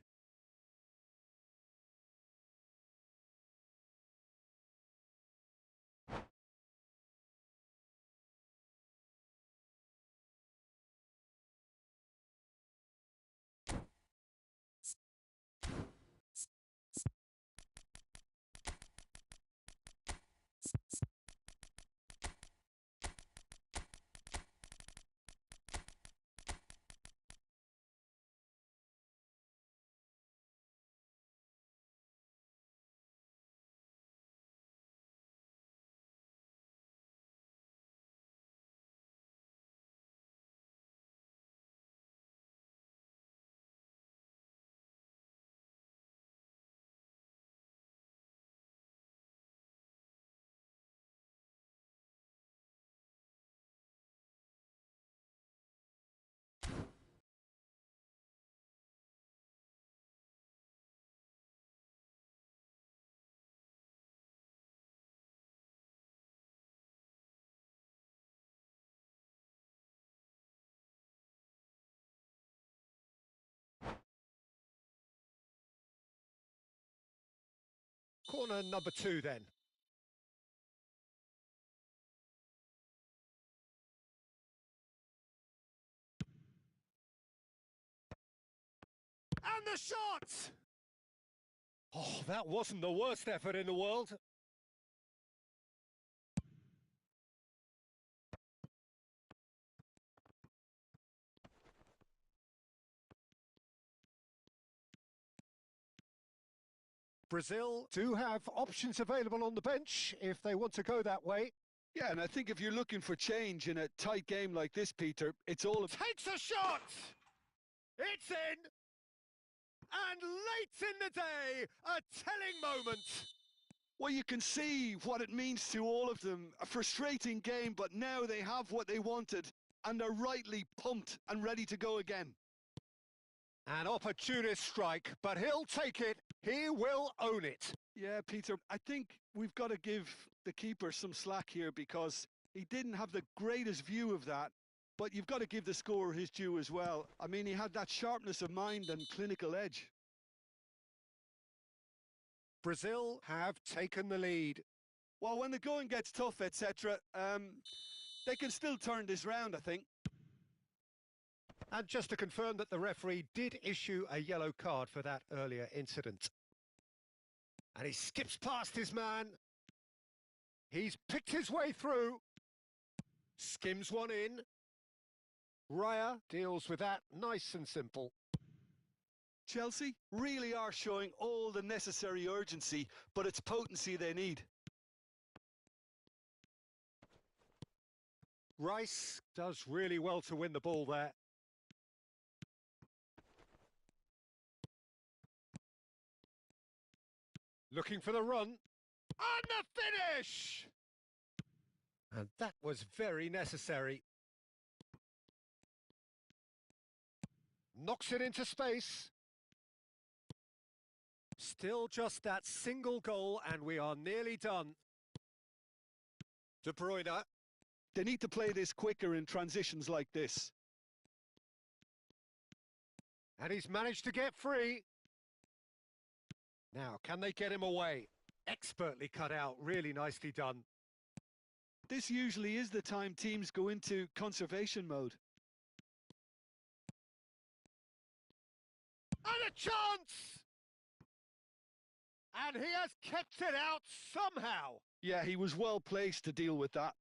Corner number 2 then. And the shot! Oh, that wasn't the worst effort in the world. Brazil do have options available on the bench if they want to go that way. Yeah, and I think if you're looking for change in a tight game like this, Peter, it's all... Takes a shot! It's in! And late in the day, a telling moment. Well, you can see what it means to all of them. A frustrating game, but now they have what they wanted, and they're rightly pumped and ready to go again. An opportunist strike, but he'll take it. He will own it. Yeah, Peter, I think we've got to give the keeper some slack here because he didn't have the greatest view of that, but you've got to give the scorer his due as well. I mean, he had that sharpness of mind and clinical edge. Brazil have taken the lead. Well, when the going gets tough, etc., they can still turn this round, I think. And just to confirm that the referee did issue a yellow card for that earlier incident. And he skips past his man. He's picked his way through. Skims one in. Raya deals with that nice and simple. Chelsea really are showing all the necessary urgency, but it's potency they need. Rice does really well to win the ball there. Looking for the run. And the finish! And that was very necessary. Knocks it into space. Still just that single goal and we are nearly done. De Bruyne. They need to play this quicker in transitions like this. And he's managed to get free. Now, can they get him away? Expertly cut out, really nicely done. This usually is the time teams go into conservation mode. And a chance! And he has kept it out somehow. Yeah, he was well placed to deal with that.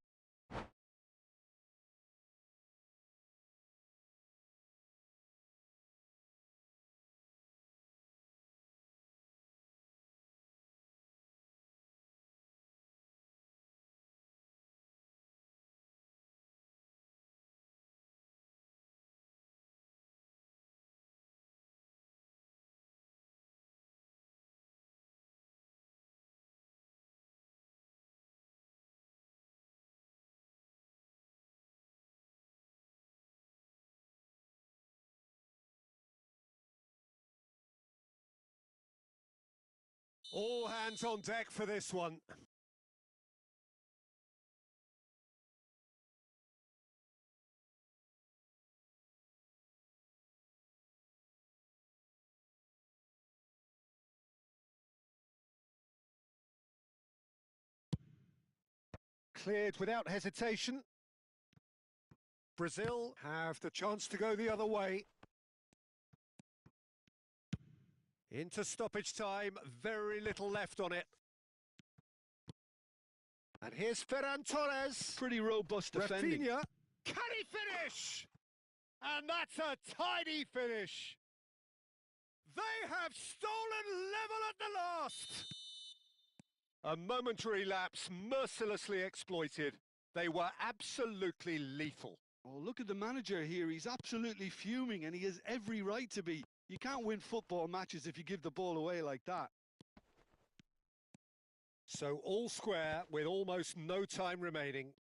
All hands on deck for this one. Cleared without hesitation. Brazil have the chance to go the other way. Into stoppage time, very little left on it. And here's Ferran Torres. Pretty robust defending. Rafinha, can he finish? And that's a tidy finish. They have stolen level at the last. A momentary lapse, mercilessly exploited. They were absolutely lethal. Oh, look at the manager here. He's absolutely fuming, and he has every right to be. You can't win football matches if you give the ball away like that. So all square with almost no time remaining.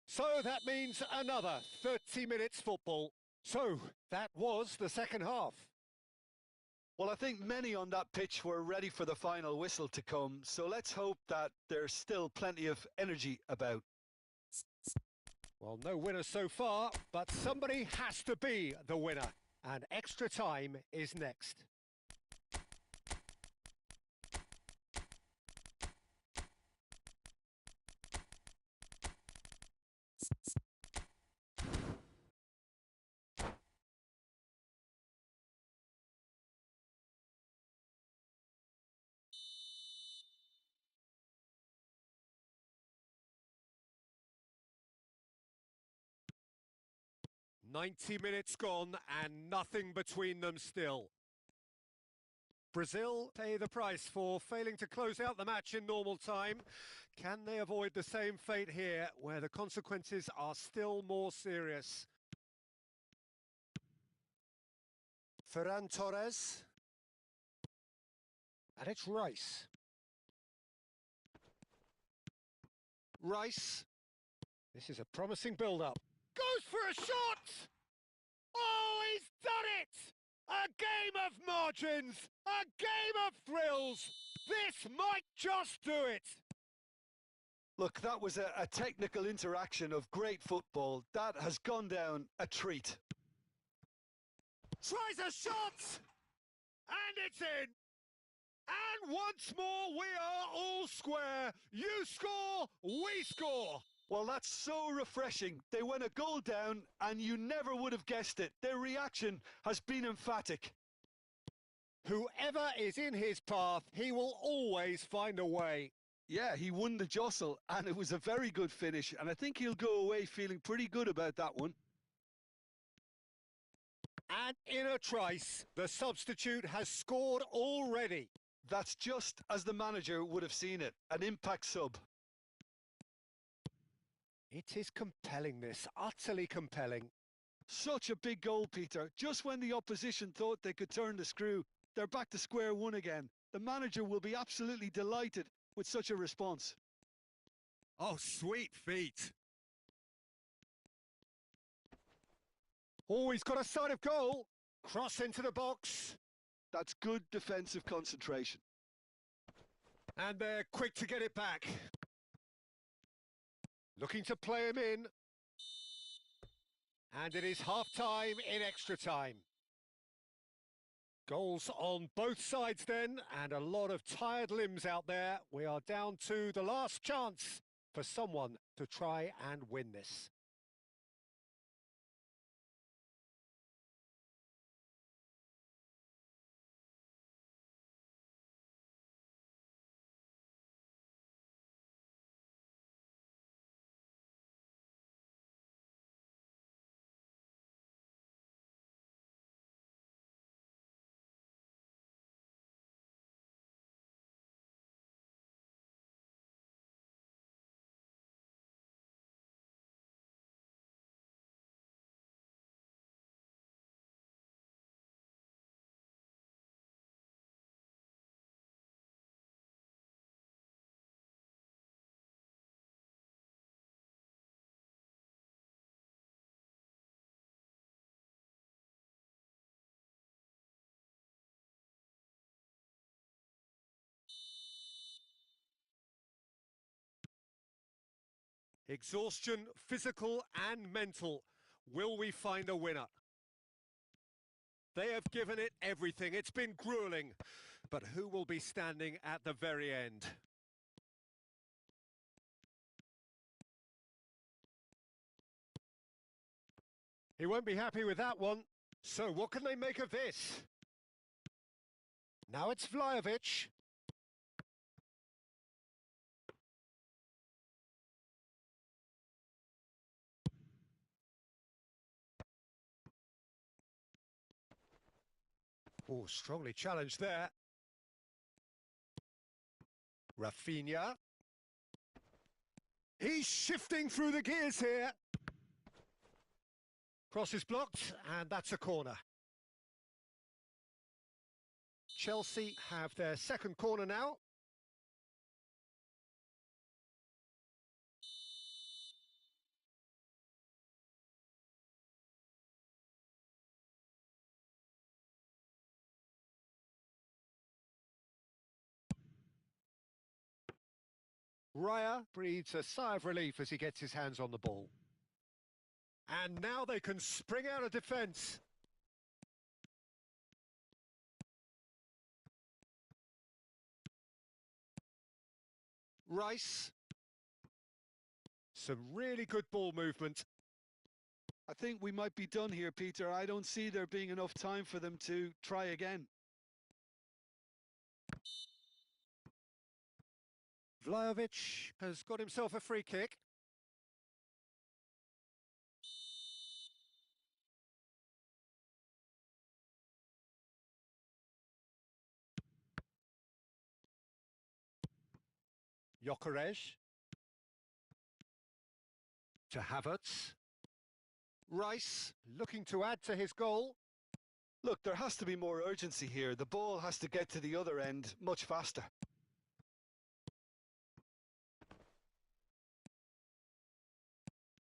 So that means another 30 minutes football. So that was the second half. Well, I think many on that pitch were ready for the final whistle to come, so let's hope that there's still plenty of energy about. Well, no winner so far, but somebody has to be the winner. And extra time is next. "90 minutes gone and nothing between them still." Brazil pay the price for failing to close out the match in normal time. Can they avoid the same fate here, where the consequences are still more serious? Ferran Torres. And it's Rice. Rice. This is a promising build-up. Goes for a shot! Oh, he's done it! A game of margins! A game of thrills! This might just do it! Look, that was a technical interaction of great football. That has gone down a treat. Tries a shot! And it's in! And once more, we are all square. You score, we score. Well, that's so refreshing. They went a goal down, and you never would have guessed it. Their reaction has been emphatic. Whoever is in his path, he will always find a way. Yeah, he won the jostle, and it was a very good finish, and I think he'll go away feeling pretty good about that one. And in a trice, the substitute has scored already. That's just as the manager would have seen it, an impact sub. It is compelling, this, utterly compelling. Such a big goal, Peter. Just when the opposition thought they could turn the screw, they're back to square one again. The manager will be absolutely delighted with such a response. Oh, sweet feet. Oh, he's got a sight of goal. Cross into the box. That's good defensive concentration. And they're quick to get it back. Looking to play him in. And it is half-time in extra time. Goals on both sides then, and a lot of tired limbs out there. We are down to the last chance for someone to try and win this. Exhaustion, physical and mental. Will we find a winner? They have given it everything. It's been grueling. But who will be standing at the very end? He won't be happy with that one. So what can they make of this? Now it's Vlahovic. Oh, strongly challenged there. Rafinha. He's shifting through the gears here. Cross is blocked, and that's a corner. Chelsea have their second corner now. Raya breathes a sigh of relief as he gets his hands on the ball. And now they can spring out of defence. Rice. Some really good ball movement. I think we might be done here, Peter. I don't see there being enough time for them to try again. Vlahovic has got himself a free kick. Gyökeres. To Havertz. Rice looking to add to his goal. Look, there has to be more urgency here. The ball has to get to the other end much faster.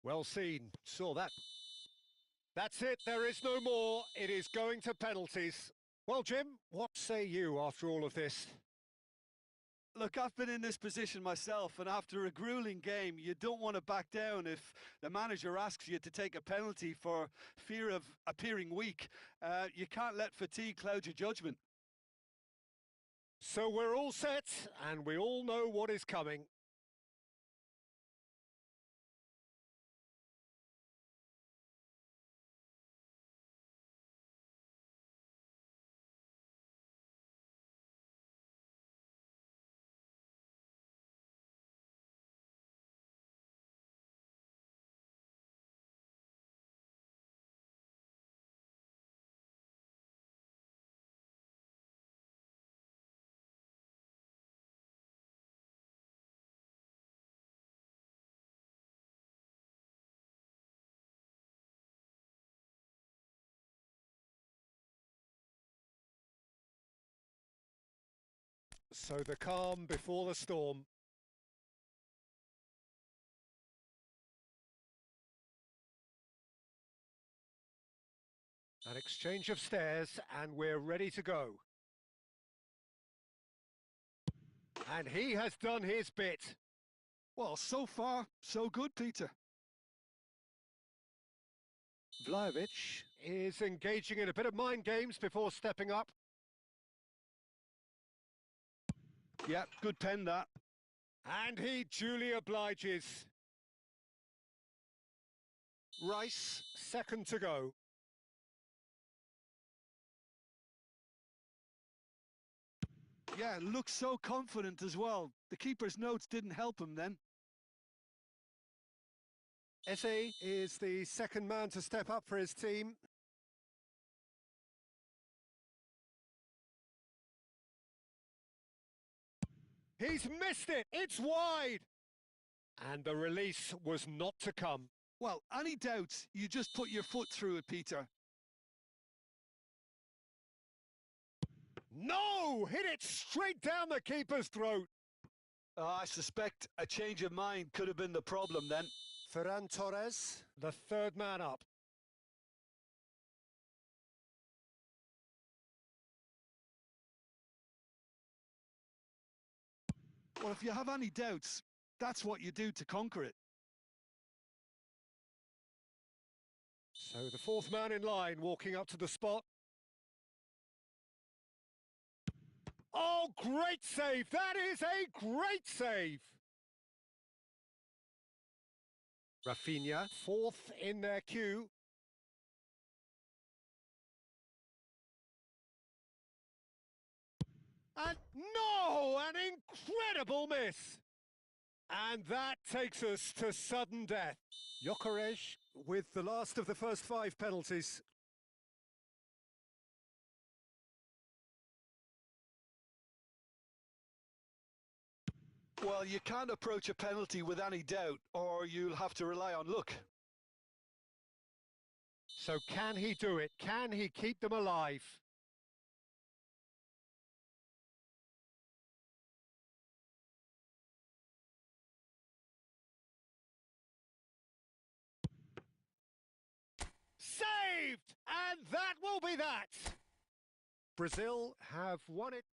Well seen, saw that. That's it, there is no more. It is going to penalties. Well, Jim, what say you after all of this? Look, I've been in this position myself, and after a grueling game, you don't want to back down if the manager asks you to take a penalty for fear of appearing weak. You can't let fatigue cloud your judgment. So we're all set, and we all know what is coming. So the calm before the storm. An exchange of stares, and we're ready to go. And he has done his bit. Well, so far, so good, Peter. Vlahovic is engaging in a bit of mind games before stepping up. Yeah, good pen that. And he duly obliges. Rice, second to go. Yeah, looks so confident as well. The keeper's notes didn't help him then. Eze is the second man to step up for his team. He's missed it! It's wide! And the release was not to come. Well, any doubts, you just put your foot through it, Peter. No! Hit it straight down the keeper's throat. I suspect a change of mind could have been the problem then. Ferran Torres, the third man up. Well, if you have any doubts, that's what you do to conquer it. So the fourth man in line walking up to the spot. Oh, great save! That is a great save! Rafinha, fourth in their queue. And no! An incredible miss! And that takes us to sudden death. Gyökeres with the last of the first 5 penalties. Well, you can't approach a penalty with any doubt, or you'll have to rely on luck. So can he do it? Can he keep them alive? Saved! And that will be that! Brazil have won it.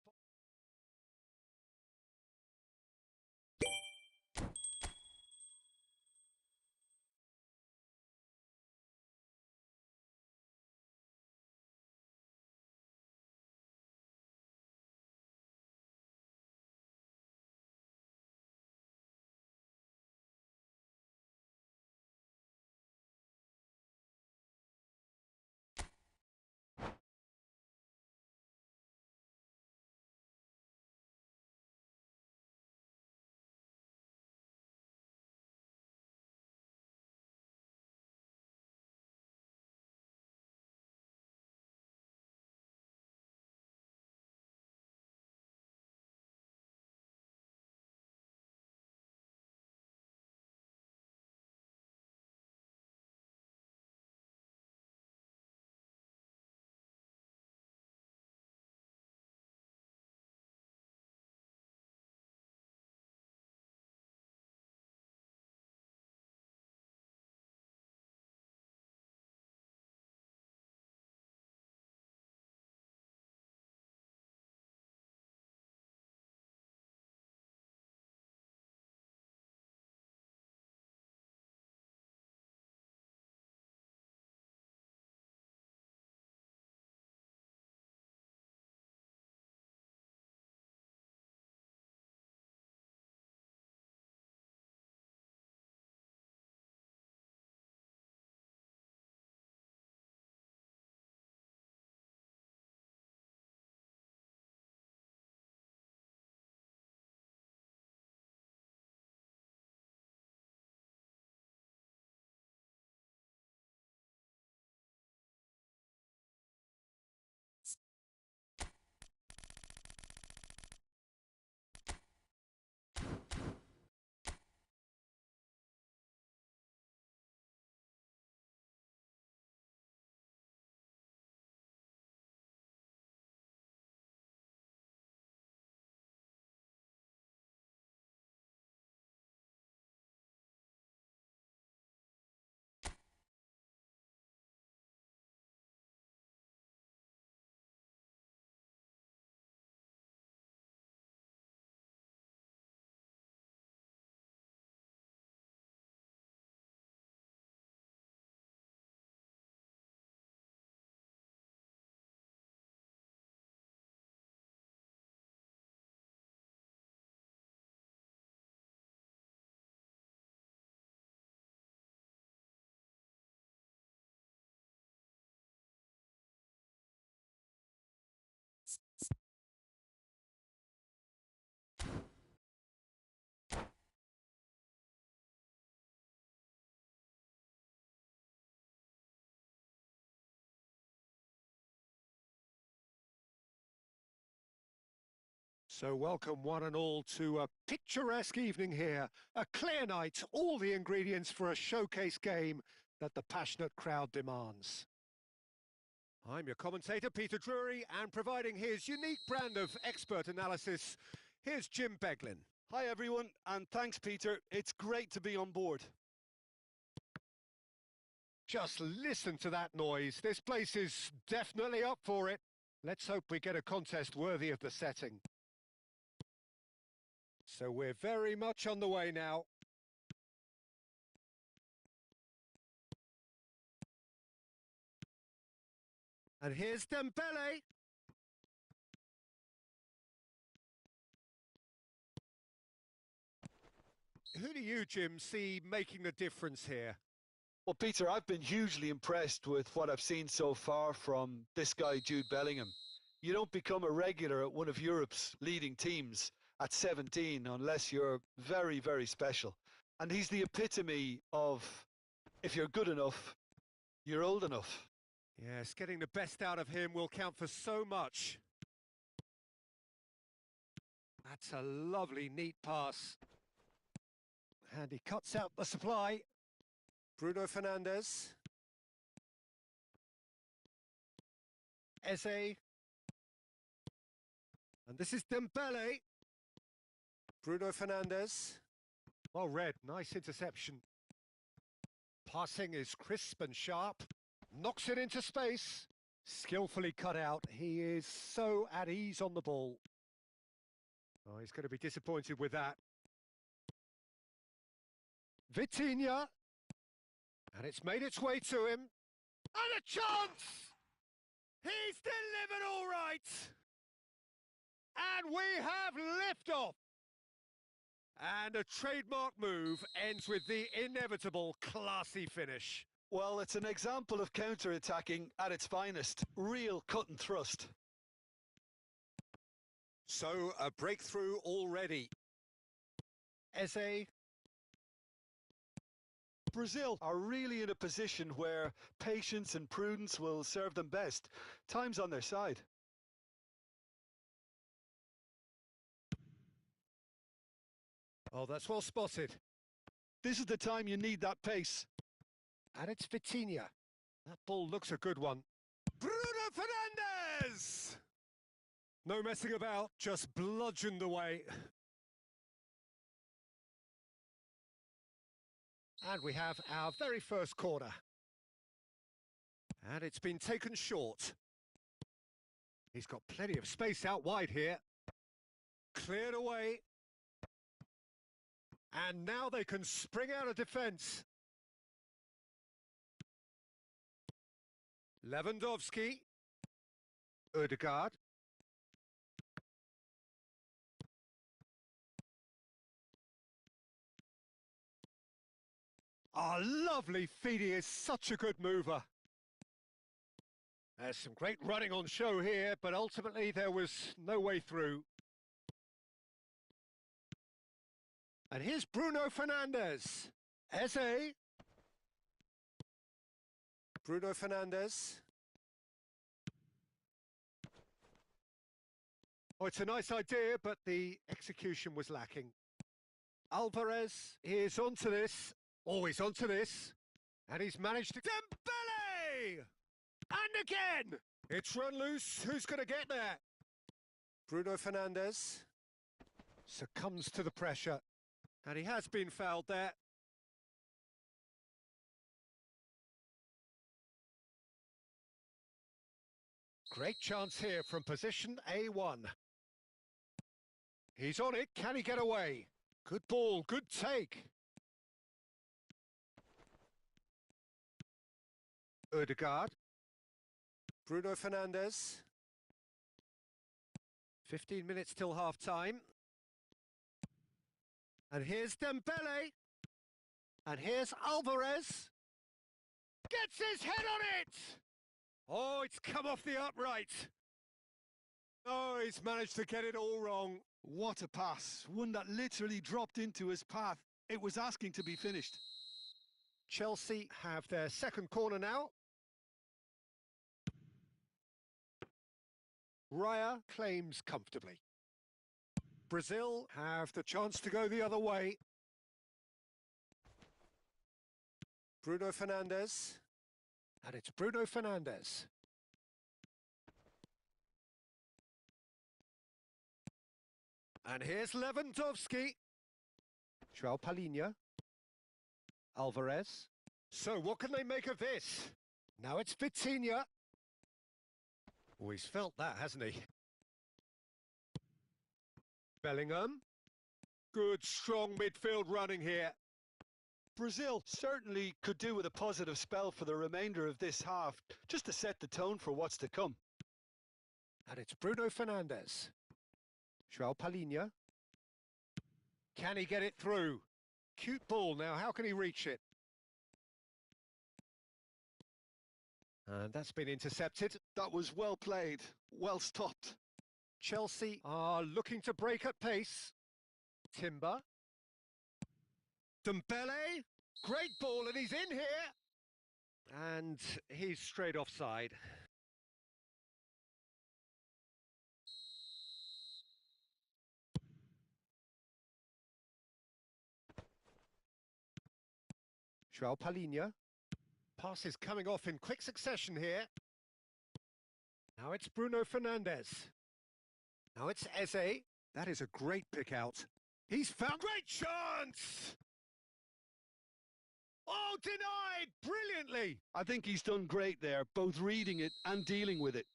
So welcome one and all to a picturesque evening here. A clear night, all the ingredients for a showcase game that the passionate crowd demands. I'm your commentator, Peter Drury, and providing his unique brand of expert analysis, here's Jim Beglin. Hi everyone, and thanks Peter. It's great to be on board. Just listen to that noise. This place is definitely up for it. Let's hope we get a contest worthy of the setting. So we're very much on the way now. And here's Dembele. Who do you, Jim, see making the difference here? Well, Peter, I've been hugely impressed with what I've seen so far from this guy, Jude Bellingham. You don't become a regular at one of Europe's leading teams at 17 unless you're very, very special. And he's the epitome of, if you're good enough, you're old enough. Yes, getting the best out of him will count for so much. That's a lovely, neat pass. And he cuts out the supply. Bruno Fernandes. Eze. And this is Dembele. Bruno Fernandes. Well read, nice interception. Passing is crisp and sharp. Knocks it into space. Skillfully cut out. He is so at ease on the ball. Oh, he's going to be disappointed with that. Vitinha. And it's made its way to him. And a chance! He's delivered all right! And we have liftoff! And a trademark move ends with the inevitable classy finish. Well, it's an example of counter-attacking at its finest. Real cut and thrust. So, a breakthrough already. Eze. Brazil are really in a position where patience and prudence will serve them best. Time's on their side. Oh, that's well spotted. This is the time you need that pace. And it's Vitinha. That ball looks a good one. Bruno Fernandes! No messing about, just bludgeoned away. And we have our very first corner. And it's been taken short. He's got plenty of space out wide here. Cleared away. And now they can spring out of defence. Lewandowski. Odegaard. Oh, lovely feed. He is such a good mover. There's some great running on show here, but ultimately there was no way through. And here's Bruno Fernandes. Eze. Bruno Fernandes. Oh, it's a nice idea, but the execution was lacking. Alvarez is onto this. Oh, he's onto this. And he's managed to... Dembele! And again! It's run loose. Who's going to get there? Bruno Fernandes succumbs to the pressure. And he has been fouled there. Great chance here from position A1. He's on it. Can he get away? Good ball, good take. Odegaard. Bruno Fernandes. 15 minutes till half-time. And here's Dembele. And here's Alvarez. Gets his head on it! Oh, it's come off the upright. Oh, he's managed to get it all wrong. What a pass. One that literally dropped into his path. It was asking to be finished. Chelsea have their second corner now. Raya claims comfortably. Brazil have the chance to go the other way. Bruno Fernandes. And it's Bruno Fernandes. And here's Lewandowski. João Palhinha. Alvarez. So what can they make of this? Now it's Vitinha. Oh, he's felt that, hasn't he? Bellingham. Good, strong midfield running here. Brazil certainly could do with a positive spell for the remainder of this half, just to set the tone for what's to come. And it's Bruno Fernandes. João Palhinha. Can he get it through? Cute ball now, how can he reach it? And that's been intercepted. That was well played, well stopped. Chelsea are looking to break at pace. Timber. Dembele. Great ball, and he's in here. And he's straight offside. João Palhinha. Pass is coming off in quick succession here. Now it's Bruno Fernandes. Now it's Eze. That is a great pick out. He's found great chance! Oh, denied brilliantly! I think he's done great there, both reading it and dealing with it.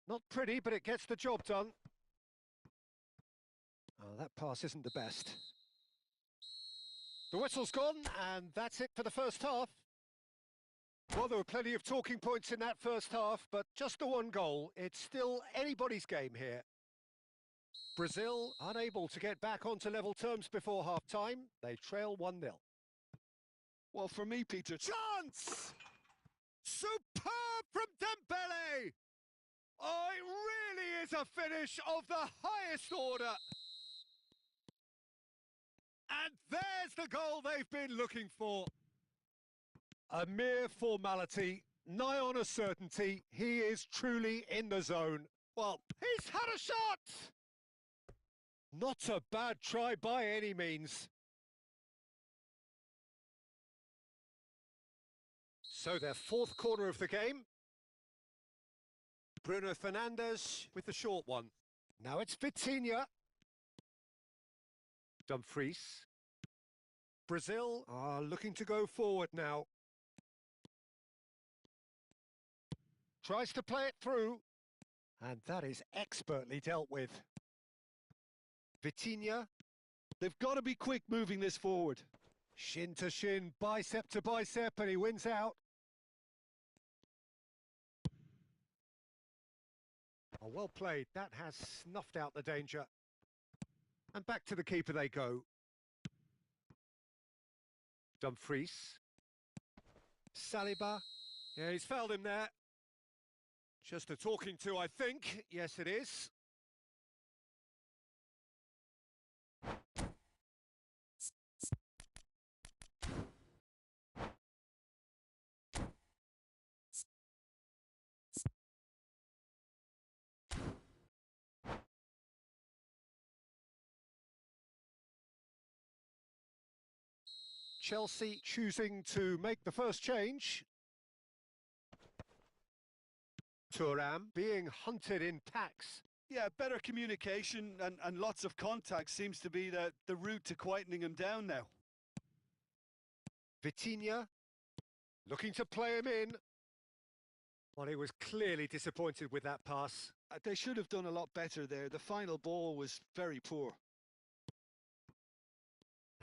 Not pretty, but it gets the job done. Oh, that pass isn't the best. The whistle's gone, and that's it for the first half. Well, there were plenty of talking points in that first half, but just the one goal. It's still anybody's game here. Brazil unable to get back onto level terms before half-time. They trail 1-0. Well, for me, Peter... Chance! Superb from Dembele! Oh, it really is a finish of the highest order. And there's the goal they've been looking for. A mere formality, nigh on a certainty. He is truly in the zone. Well, he's had a shot! Not a bad try by any means. So their fourth corner of the game. Bruno Fernandes with the short one. Now it's Vitinha. Dumfries. Brazil are looking to go forward now. Tries to play it through. And that is expertly dealt with. Vitinha. They've got to be quick moving this forward. Shin to shin, bicep to bicep, and he wins out. Oh, well played. That has snuffed out the danger. And back to the keeper they go. Dumfries. Saliba. Yeah, he's fouled him there. Just a talking to, I think. Yes, it is. Chelsea choosing to make the first change. Thuram being hunted in packs. Yeah, better communication and lots of contact seems to be the route to quietening him down now. Vitinha looking to play him in. Well, he was clearly disappointed with that pass. They should have done a lot better there. The final ball was very poor.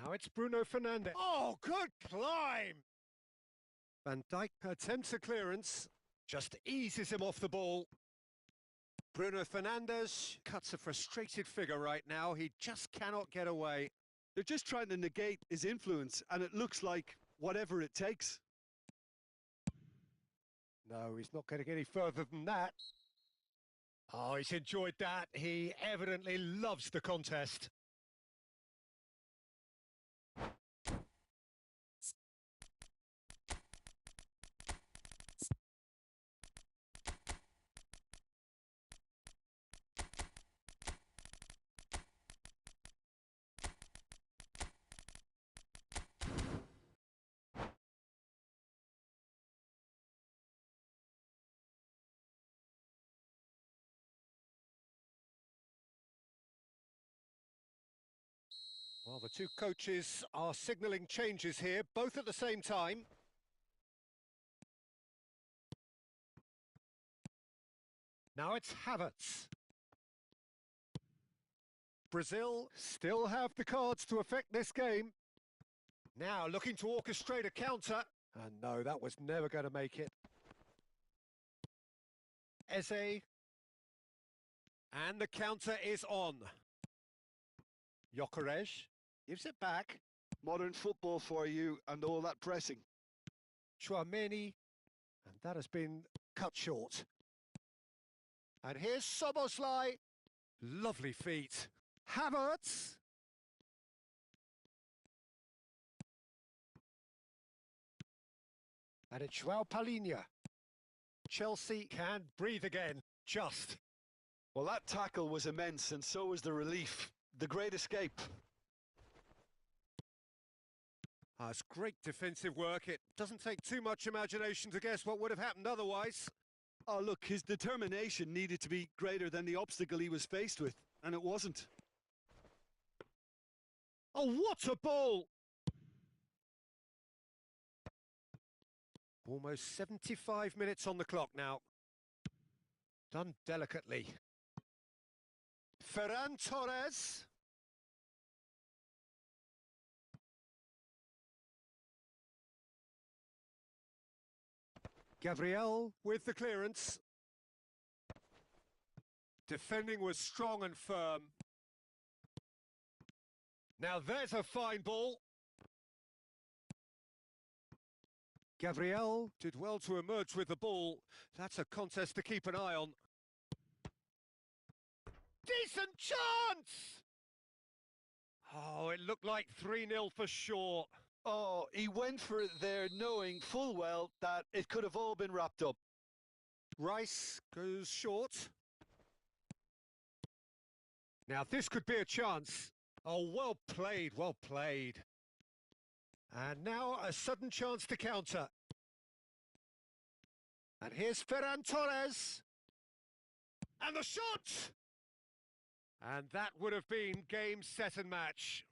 Now it's Bruno Fernandes. Oh, good climb! Van Dijk attempts a clearance, just eases him off the ball. Bruno Fernandes cuts a frustrated figure right now. He just cannot get away. They're just trying to negate his influence, and it looks like whatever it takes. No, he's not going to get any further than that. Oh, he's enjoyed that. He evidently loves the contest. Well, the two coaches are signalling changes here, both at the same time. Now it's Havertz. Brazil still have the cards to affect this game. Now looking to orchestrate a counter. And no, that was never going to make it. Eze. And the counter is on. Gyökeres gives it back. Modern football for you and all that pressing. Tchouameni. And that has been cut short. And here's Szoboszlai. Lovely feet. Havertz. And it's João Palhinha. Chelsea can breathe again. Just. Well, that tackle was immense, and so was the relief. The great escape. It's great defensive work. It doesn't take too much imagination to guess what would have happened otherwise. Oh, look, his determination needed to be greater than the obstacle he was faced with, and it wasn't. Oh, what a ball! Almost 75 minutes on the clock now. Done delicately. Ferran Torres. Gabriel with the clearance. Defending was strong and firm. Now there's a fine ball. Gabriel did well to emerge with the ball. That's a contest to keep an eye on. Decent chance! Oh, it looked like 3-0 for sure. Oh, he went for it there knowing full well that it could have all been wrapped up. Rice goes short. Now this could be a chance. Oh, well played, well played. And now a sudden chance to counter. And here's Ferran Torres. And the shot! And that would have been game, set and match.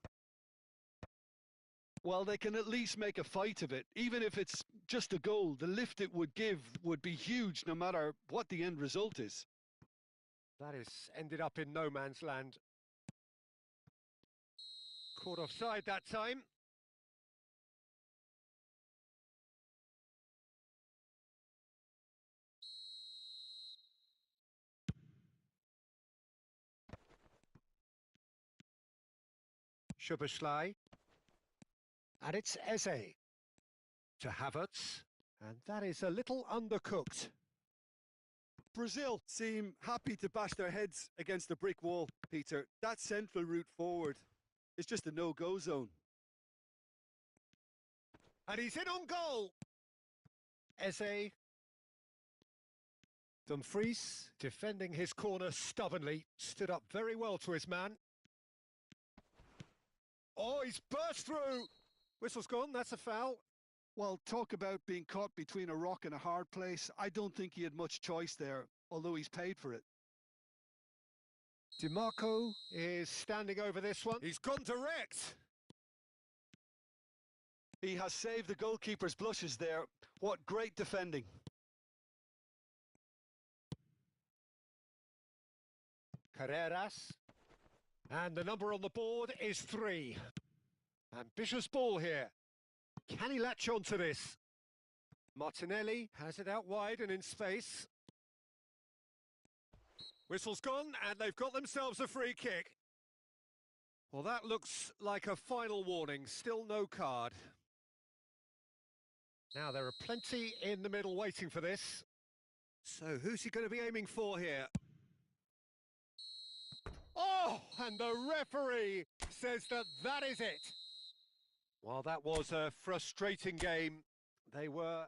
Well, they can at least make a fight of it. Even if it's just a goal, the lift it would give would be huge no matter what the end result is. That is ended up in no man's land. Caught offside that time. Szoboszlai. And it's Eze to Havertz. And that is a little undercooked. Brazil seem happy to bash their heads against a brick wall, Peter. That central route forward is just a no-go zone. And he's in on goal. Eze. Dumfries, defending his corner stubbornly, stood up very well to his man. Oh, he's burst through. Whistle's gone, that's a foul. Well, talk about being caught between a rock and a hard place. I don't think he had much choice there, although he's paid for it. DiMarco is standing over this one. He's gone direct. He has saved the goalkeeper's blushes there. What great defending. Carreras. And the number on the board is 3. Ambitious ball here. Can he latch on to this? Martinelli has it out wide and in space. Whistle's gone, and they've got themselves a free kick. Well, that looks like a final warning. Still no card. Now, there are plenty in the middle waiting for this. So, who's he going to be aiming for here? Oh, and the referee says that that is it. Well, that was a frustrating game. They were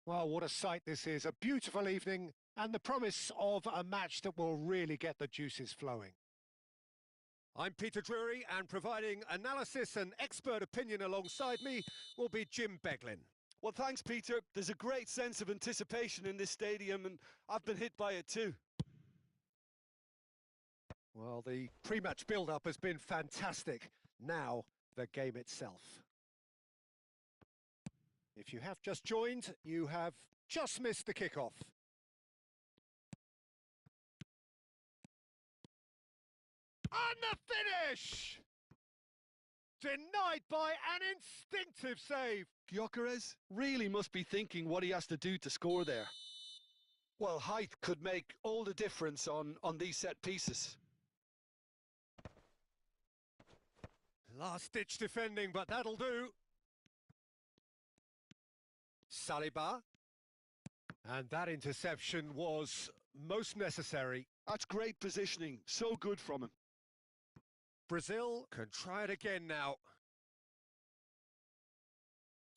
Well, what a sight this is. A beautiful evening and the promise of a match that will really get the juices flowing. I'm Peter Drury, and providing analysis and expert opinion alongside me will be Jim Beglin. Well, thanks, Peter. There's a great sense of anticipation in this stadium, and I've been hit by it too. Well, the pre-match build-up has been fantastic. Now, the game itself. If you have just joined, you have just missed the kickoff. And the finish! Denied by an instinctive save. Gyökeres really must be thinking what he has to do to score there. Well, height could make all the difference on these set pieces. Last-ditch defending, but that'll do. Saliba. And that interception was most necessary. That's great positioning, so good from him. Brazil can try it again now.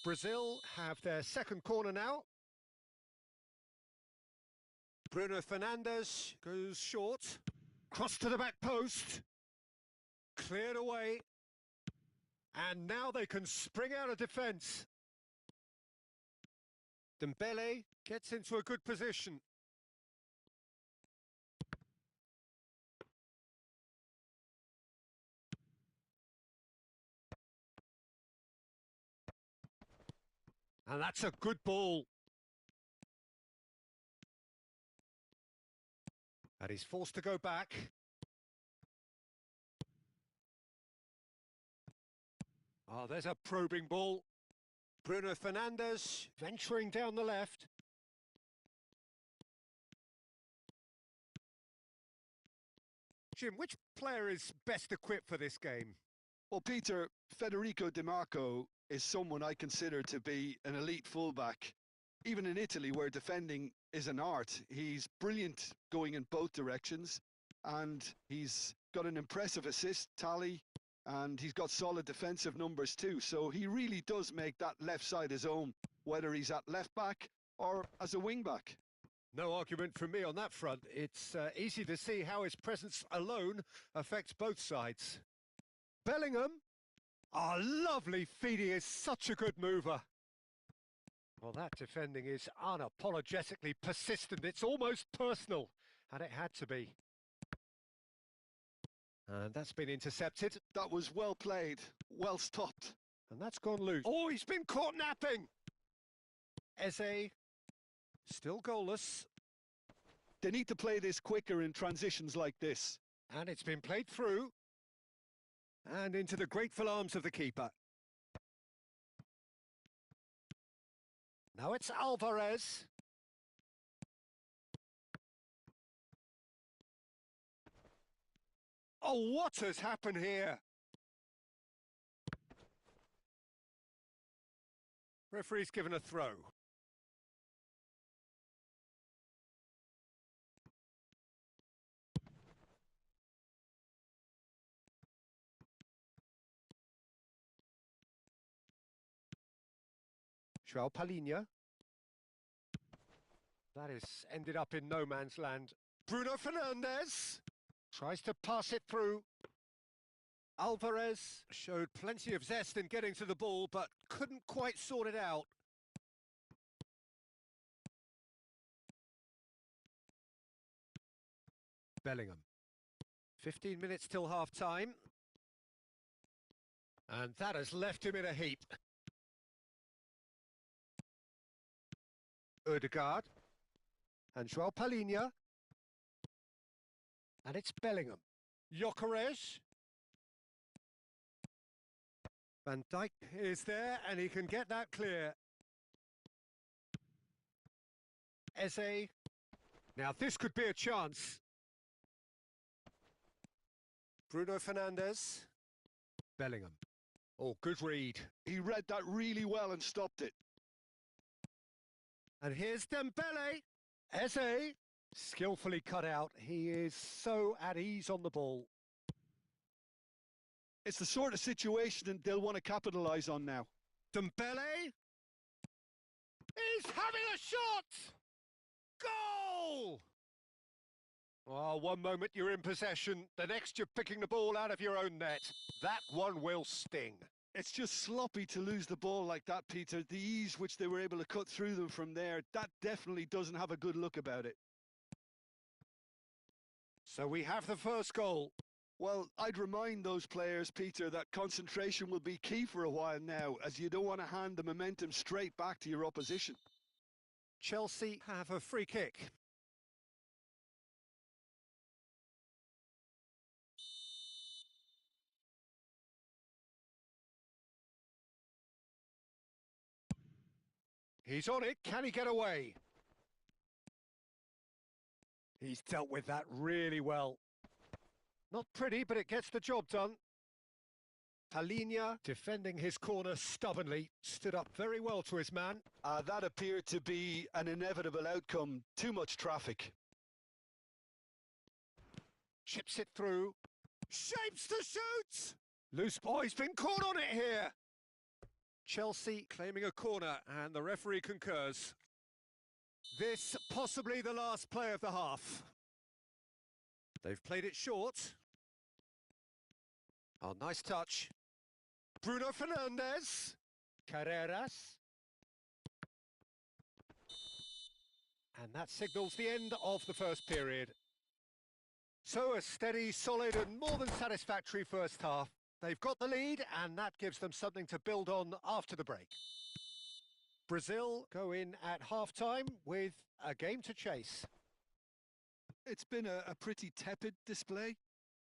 Brazil have their second corner now. Bruno Fernandes goes short. Cross to the back post. Cleared away. And now they can spring out of defence. Dembele gets into a good position. And that's a good ball. And he's forced to go back. Oh, there's a probing ball. Bruno Fernandes venturing down the left. Jim, which player is best equipped for this game? Well, Peter, Federico Di Marco is someone I consider to be an elite fullback. Even in Italy, where defending is an art, he's brilliant going in both directions, and he's got an impressive assist tally, and he's got solid defensive numbers too. So he really does make that left side his own, whether he's at left back or as a wing back. No argument from me on that front. It's easy to see how his presence alone affects both sides. Bellingham. Oh, lovely feed. He is such a good mover. Well, that defending is unapologetically persistent. It's almost personal, and it had to be. And that's been intercepted. That was well played, well stopped. And that's gone loose. Oh, he's been caught napping! Eze, still goalless. They need to play this quicker in transitions like this. And it's been played through. And into the grateful arms of the keeper. Now it's Alvarez. Oh, what has happened here? Referee's given a throw. João Palhinha. That is ended up in no man's land. Bruno Fernandes tries to pass it through. Alvarez showed plenty of zest in getting to the ball, but couldn't quite sort it out. Bellingham. 15 minutes till half-time. And that has left him in a heap. Ødegaard. And João Palhinha. And it's Bellingham. Gyökeres. Van Dijk is there, and he can get that clear. Eze. Now this could be a chance. Bruno Fernandes. Bellingham. Oh, good read. He read that really well and stopped it. And here's Dembele. Eze. Skillfully cut out. He is so at ease on the ball. It's the sort of situation they'll want to capitalise on now. Dembele. He's having a shot! Goal! Oh, one moment you're in possession, the next you're picking the ball out of your own net. That one will sting. It's just sloppy to lose the ball like that, Peter. The ease which they were able to cut through them from there, that definitely doesn't have a good look about it. So we have the first goal. Well, I'd remind those players, Peter, that concentration will be key for a while now, as you don't want to hand the momentum straight back to your opposition. Chelsea have a free kick. He's on it. Can he get away? He's dealt with that really well. Not pretty, but it gets the job done. Palhinha, defending his corner stubbornly, stood up very well to his man. That appeared to be an inevitable outcome. Too much traffic. Chips it through. Shapes to shoot! Loose ball. He's been caught on it here. Chelsea claiming a corner, and the referee concurs. This possibly the last play of the half. They've played it short. Oh, nice touch. Bruno Fernandes. Carreras. And that signals the end of the first period. So a steady, solid and more than satisfactory first half. They've got the lead, and that gives them something to build on after the break. Brazil go in at half-time with a game to chase. It's been a pretty tepid display.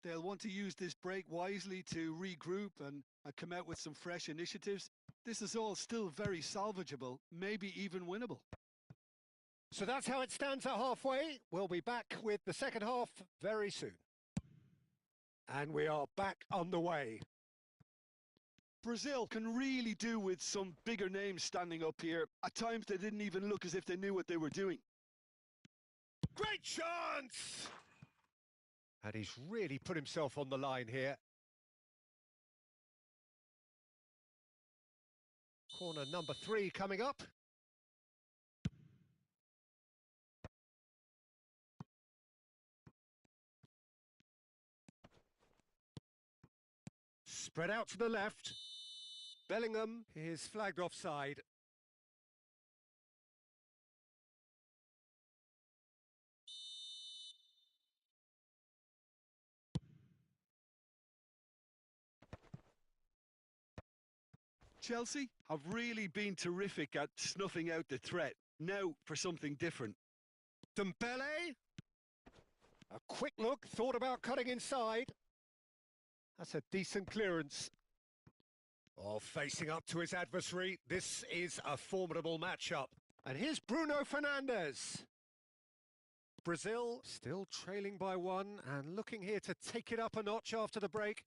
They'll want to use this break wisely to regroup and come out with some fresh initiatives. This is all still very salvageable, maybe even winnable. So that's how it stands at halfway. We'll be back with the second half very soon. And we are back underway. Brazil can really do with some bigger names standing up here. At times they didn't even look as if they knew what they were doing. Great chance! And he's really put himself on the line here. Corner number 3 coming up. Spread out to the left. Bellingham is flagged offside. Chelsea have really been terrific at snuffing out the threat. Now for something different. Dembele. A quick look, thought about cutting inside. That's a decent clearance. Oh, facing up to his adversary. This is a formidable matchup. And here's Bruno Fernandes. Brazil still trailing by 1 and looking here to take it up a notch after the break.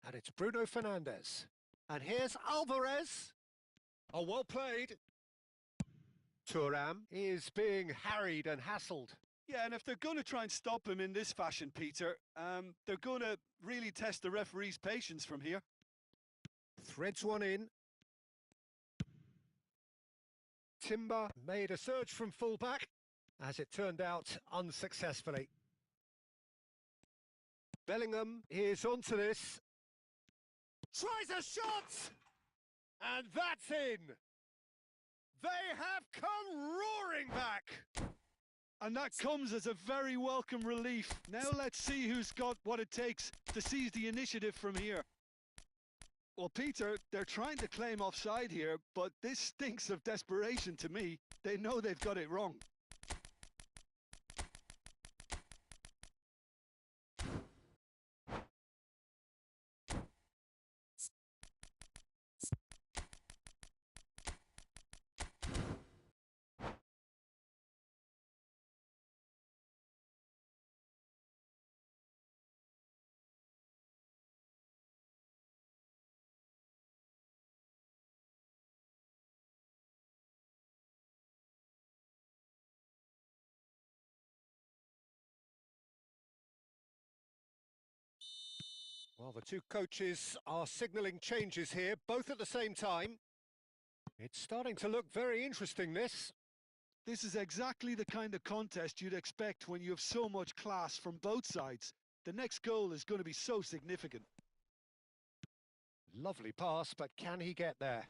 And it's Bruno Fernandes. And here's Alvarez. Oh, well played. Thuram is being harried and hassled. Yeah, and if they're going to try and stop him in this fashion, Peter, they're going to really test the referee's patience from here. Threads one in. Timber made a surge from fullback, as it turned out unsuccessfully. Bellingham is onto this. Tries a shot! And that's in! They have come roaring back! And that comes as a very welcome relief. Now let's see who's got what it takes to seize the initiative from here. Well, Peter, they're trying to claim offside here, but this stinks of desperation to me. They know they've got it wrong. Well, the two coaches are signalling changes here, both at the same time. It's starting to look very interesting, this. This is exactly the kind of contest you'd expect when you have so much class from both sides. The next goal is going to be so significant. Lovely pass, but can he get there?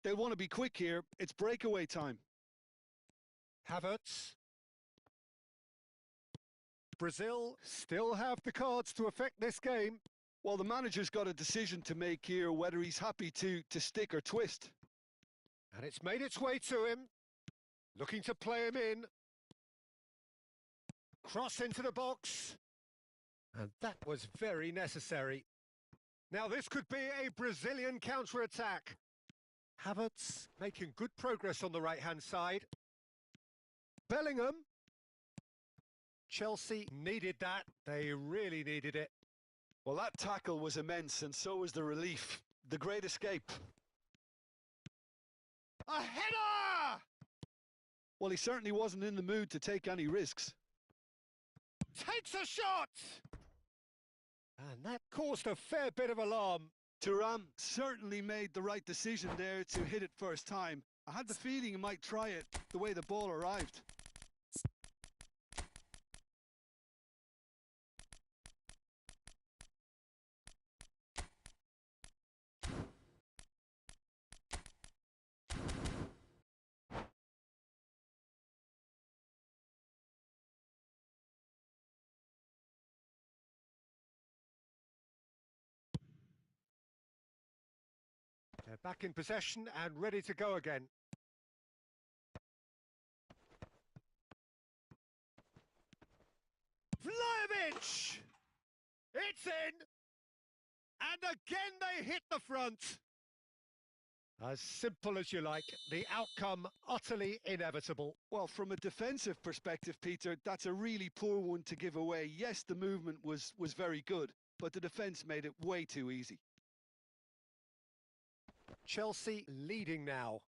They want to be quick here. It's breakaway time. Havertz. Brazil still have the cards to affect this game. Well, the manager's got a decision to make here, whether he's happy to stick or twist. And it's made its way to him. Looking to play him in. Cross into the box. And that was very necessary. Now this could be a Brazilian counter-attack. Havertz making good progress on the right-hand side. Bellingham. Chelsea needed that. They really needed it. Well, that tackle was immense, and so was the relief. The great escape. A header! Well, he certainly wasn't in the mood to take any risks. Takes a shot! And that caused a fair bit of alarm. Thuram certainly made the right decision there to hit it first time. I had the feeling he might try it the way the ball arrived. They're back in possession and ready to go again. Vlahovic! It's in! And again they hit the front. As simple as you like, the outcome utterly inevitable. Well, from a defensive perspective, Peter, that's a really poor one to give away. Yes, the movement was very good, but the defence made it way too easy. Chelsea leading now.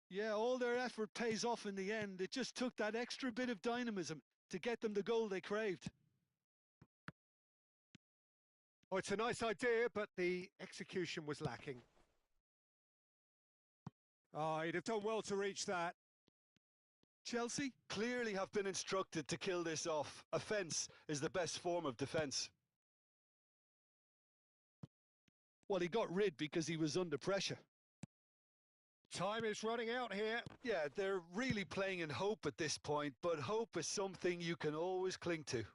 Yeah, all their effort pays off in the end. It just took that extra bit of dynamism to get them the goal they craved. Oh, it's a nice idea, but the execution was lacking. Oh, he'd have done well to reach that. Chelsea clearly have been instructed to kill this off. Offence is the best form of defence. Well, he got rid because he was under pressure. Time is running out here. Yeah, they're really playing in hope at this point, but hope is something you can always cling to.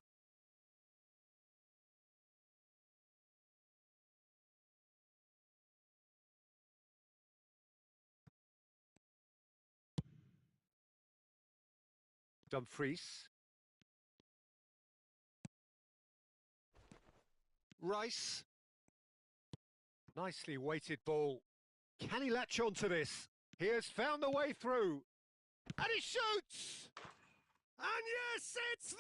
Dumfries. Rice. Nicely weighted ball. Can he latch on to this? He has found the way through. And he shoots! And yes, it's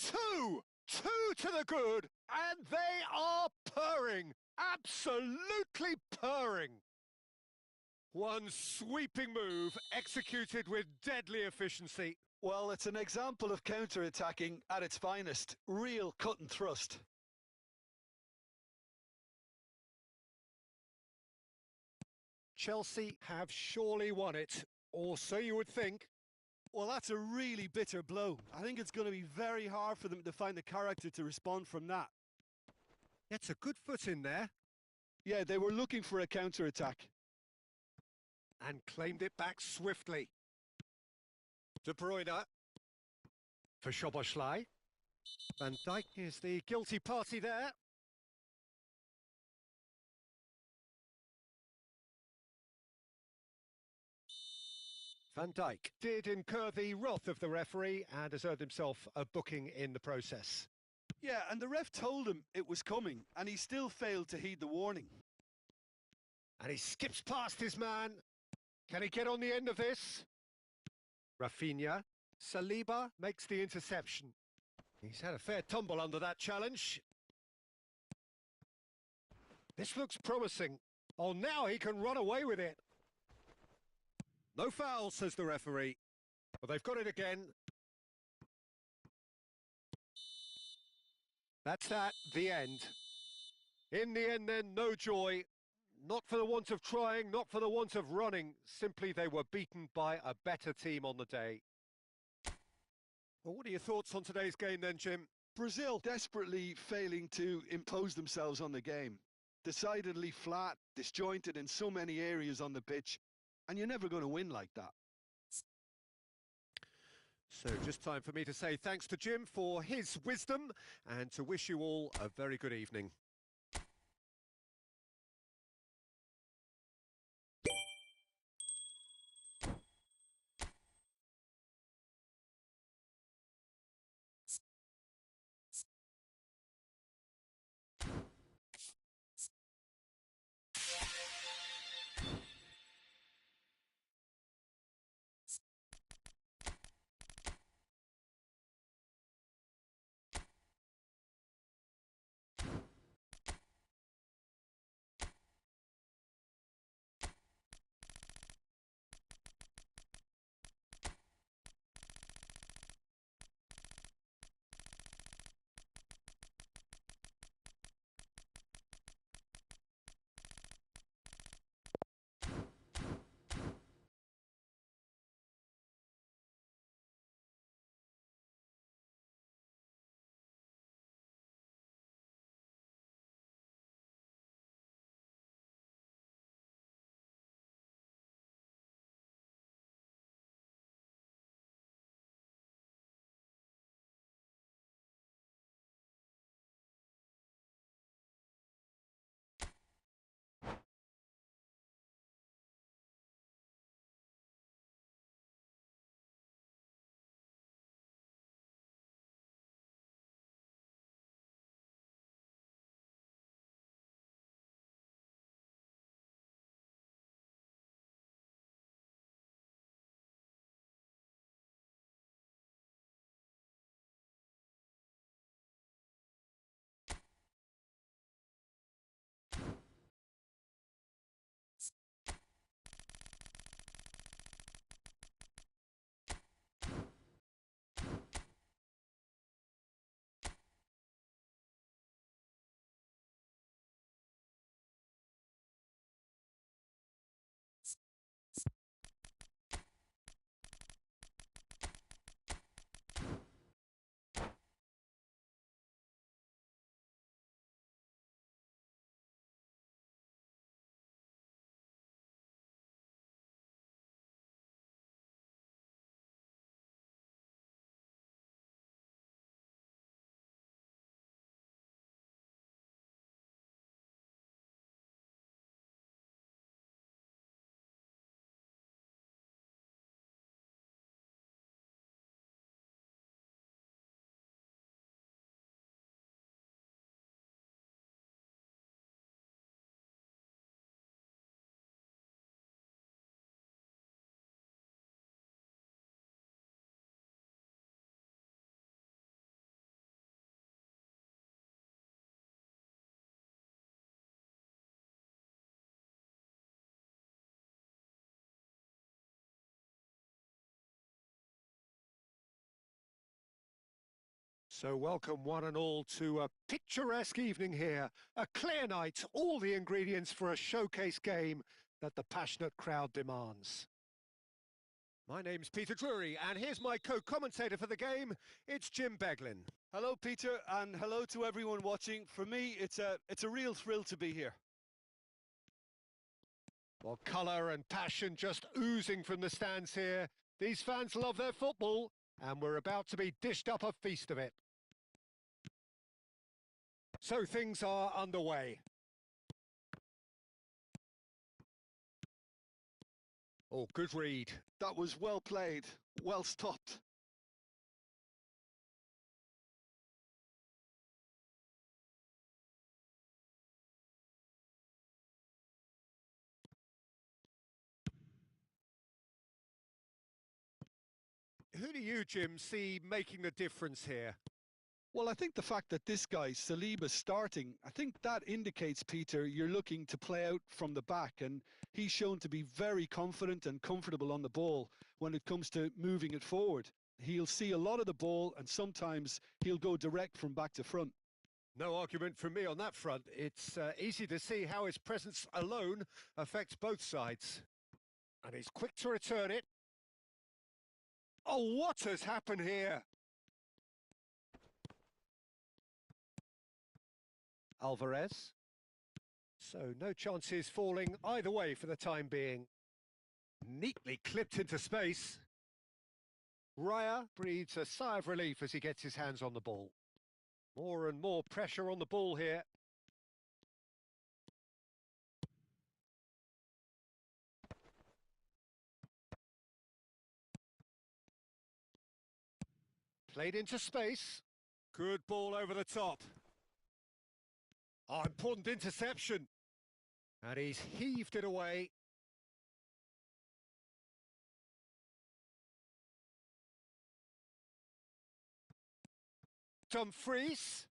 there! Two to the good, and they are purring. Absolutely purring. One sweeping move executed with deadly efficiency. Well, it's an example of counter-attacking at its finest. Real cut and thrust. Chelsea have surely won it, or so you would think. Well, that's a really bitter blow. I think it's going to be very hard for them to find the character to respond from that. Gets a good foot in there. Yeah, they were looking for a counter-attack. And claimed it back swiftly. De Bruyne for Szoboszlai. Van Dijk is the guilty party there. Van Dijk did incur the wrath of the referee and has earned himself a booking in the process. Yeah, and the ref told him it was coming, and he still failed to heed the warning. And he skips past his man. Can he get on the end of this? Rafinha. Saliba makes the interception. He's had a fair tumble under that challenge. This looks promising. Oh, now he can run away with it. No foul, says the referee. But they've got it again. That's that, the end. In the end then, no joy. Not for the want of trying, not for the want of running. Simply they were beaten by a better team on the day. Well, what are your thoughts on today's game then, Jim? Brazil desperately failing to impose themselves on the game. Decidedly flat, disjointed in so many areas on the pitch, and you're never going to win like that. So just time for me to say thanks to Jim for his wisdom and to wish you all a very good evening. So welcome one and all to a picturesque evening here. A clear night, all the ingredients for a showcase game. that the passionate crowd demands. My name's Peter Drury, and here's my co-commentator for the game. It's Jim Beglin. Hello, Peter, and hello to everyone watching. For me, it's a real thrill to be here. Well, colour and passion just oozing from the stands here. These fans love their football, and we're about to be dished up a feast of it. So things are underway. Oh, good read. That was well played, well stopped. Who do you, Jim, see making the difference here? Well, I think the fact that this guy, Saliba's starting, I think that indicates, Peter, you're looking to play out from the back, and he's shown to be very confident and comfortable on the ball when it comes to moving it forward. He'll see a lot of the ball, and sometimes he'll go direct from back to front. No argument from me on that front. It's easy to see how his presence alone affects both sides. And he's quick to return it. Oh, what has happened here? Alvarez. So no chances falling either way for the time being. Neatly clipped into space. Raya breathes a sigh of relief as he gets his hands on the ball. More and more pressure on the ball here. Played into space. Good ball over the top. Oh, important interception. And he's heaved it away. Dumfries.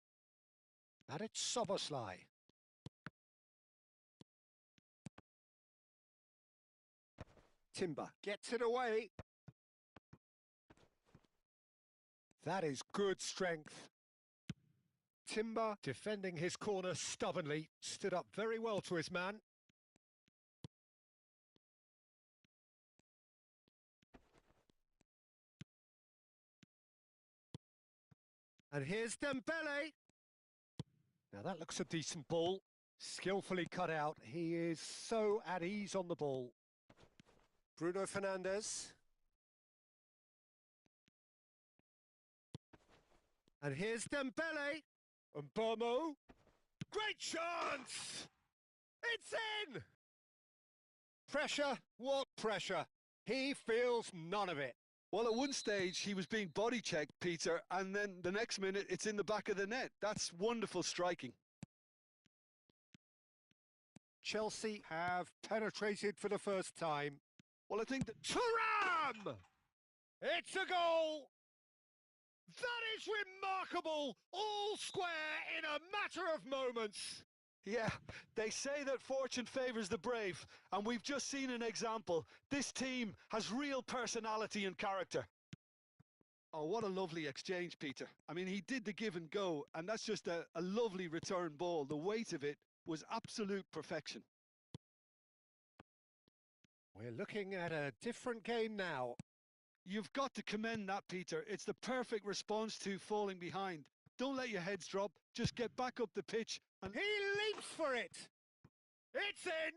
And it's Soboslai. Timber gets it away. That is good strength. Timber, defending his corner stubbornly, stood up very well to his man. And here's Dembele. Now that looks a decent ball. Skillfully cut out. He is so at ease on the ball. Bruno Fernandes. And here's Dembele. And Bomo. Great chance! It's in! Pressure? What pressure? He feels none of it. Well, at one stage, he was being body checked, Peter, and then the next minute, it's in the back of the net. That's wonderful striking. Chelsea have penetrated for the first time. Well, I think that... Thuram! It's a goal! That is remarkable! All square in a matter of moments. Yeah, they say that fortune favours the brave, and we've just seen an example. This team has real personality and character. Oh, what a lovely exchange, Peter. I mean, he did the give and go, and that's just a lovely return ball. The weight of it was absolute perfection. We're looking at a different game now. You've got to commend that, Peter. It's the perfect response to falling behind. Don't let your heads drop. Just get back up the pitch. And he leaps for it. It's in.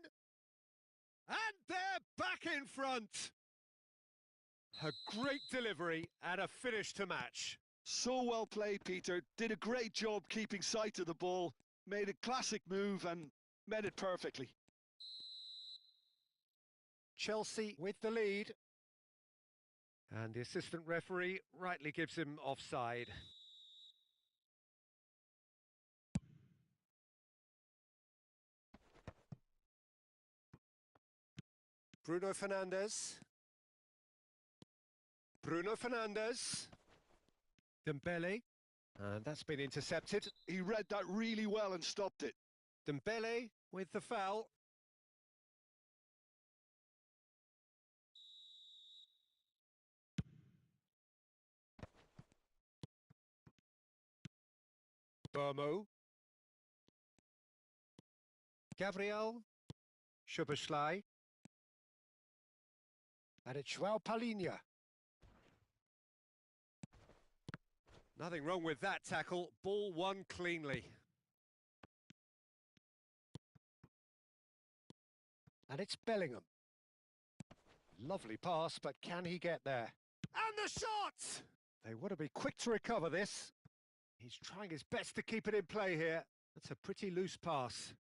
And they're back in front. A great delivery and a finish to match. So well played, Peter. Did a great job keeping sight of the ball. Made a classic move and met it perfectly. Chelsea with the lead. And the assistant referee rightly gives him offside. Bruno Fernandes. Bruno Fernandes. Dembele. And that's been intercepted. He read that really well and stopped it. Dembele with the foul. Bomo. Gabriel. Szoboszlai. And it's Joao Palhinha. Nothing wrong with that tackle. Ball won cleanly. And it's Bellingham. Lovely pass, but can he get there? And the shot! They want to be quick to recover this. He's trying his best to keep it in play here. That's a pretty loose pass.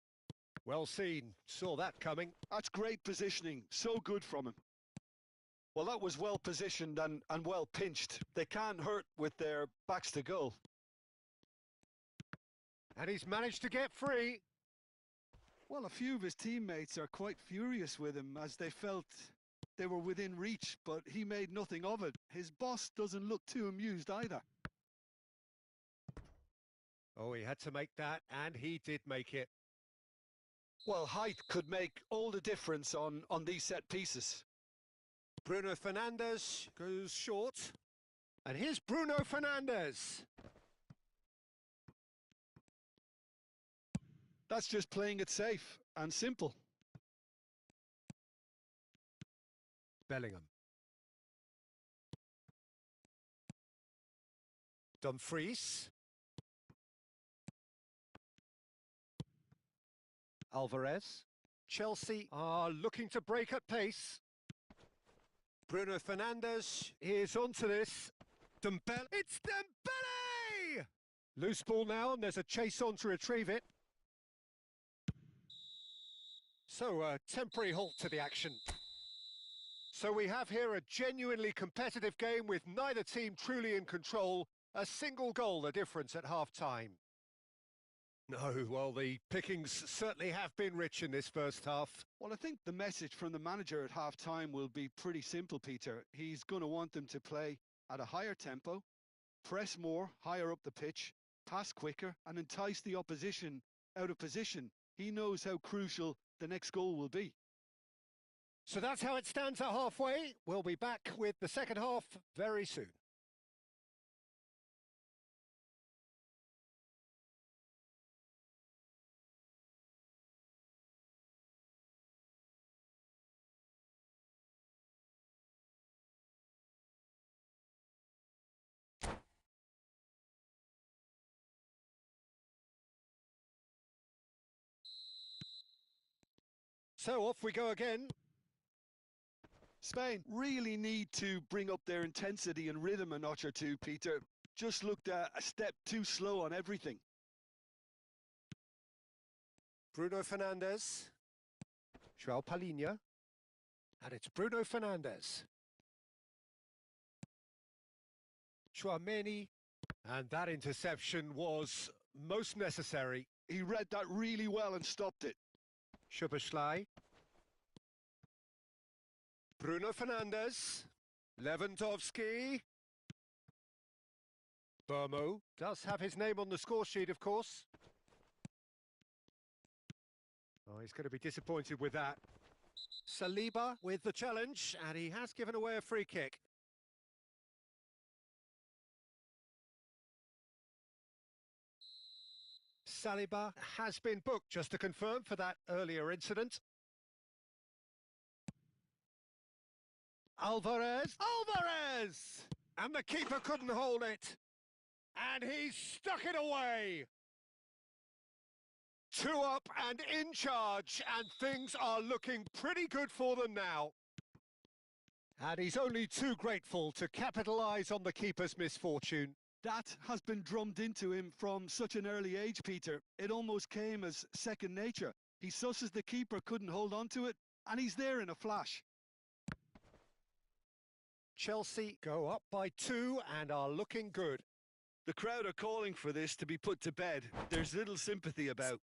Well seen. Saw that coming. That's great positioning. So good from him. Well, that was well positioned and well pinched. They can't hurt with their backs to goal. And he's managed to get free. Well, a few of his teammates are quite furious with him as they felt they were within reach, but he made nothing of it. His boss doesn't look too amused either. Oh, he had to make that, and he did make it. Well, height could make all the difference on these set pieces. Bruno Fernandes goes short. And here's Bruno Fernandes. That's just playing it safe and simple. Bellingham. Dumfries. Alvarez. Chelsea are looking to break at pace. Bruno Fernandes. Here's onto this. Dembele. It's Dembele! Loose ball now, and there's a chase on to retrieve it. So, a temporary halt to the action. So we have here a genuinely competitive game with neither team truly in control. A single goal the difference at half-time. No, well, the pickings certainly have been rich in this first half. Well, I think the message from the manager at half-time will be pretty simple, Peter. He's going to want them to play at a higher tempo, press more, higher up the pitch, pass quicker, and entice the opposition out of position. He knows how crucial the next goal will be. So that's how it stands at halfway. We'll be back with the second half very soon. So off we go again. Spain really need to bring up their intensity and rhythm a notch or two, Peter. Just looked a step too slow on everything. Bruno Fernandes. Joao Palhinha. And it's Bruno Fernandes. Chouameni. And that interception was most necessary. He read that really well and stopped it. Szoboszlai. Bruno Fernandes. Lewandowski. Burmo does have his name on the score sheet, of course. Oh, he's going to be disappointed with that. Saliba with the challenge, and he has given away a free kick. Saliba has been booked, just to confirm, for that earlier incident. Alvarez. Alvarez! And the keeper couldn't hold it. And he's stuck it away. 2 up and in charge, and things are looking pretty good for them now. And he's only too grateful to capitalise on the keeper's misfortune. That has been drummed into him from such an early age, Peter. It almost came as second nature. He susses the keeper couldn't hold on to it, and he's there in a flash. Chelsea go up by 2 and are looking good. The crowd are calling for this to be put to bed. There's little sympathy about.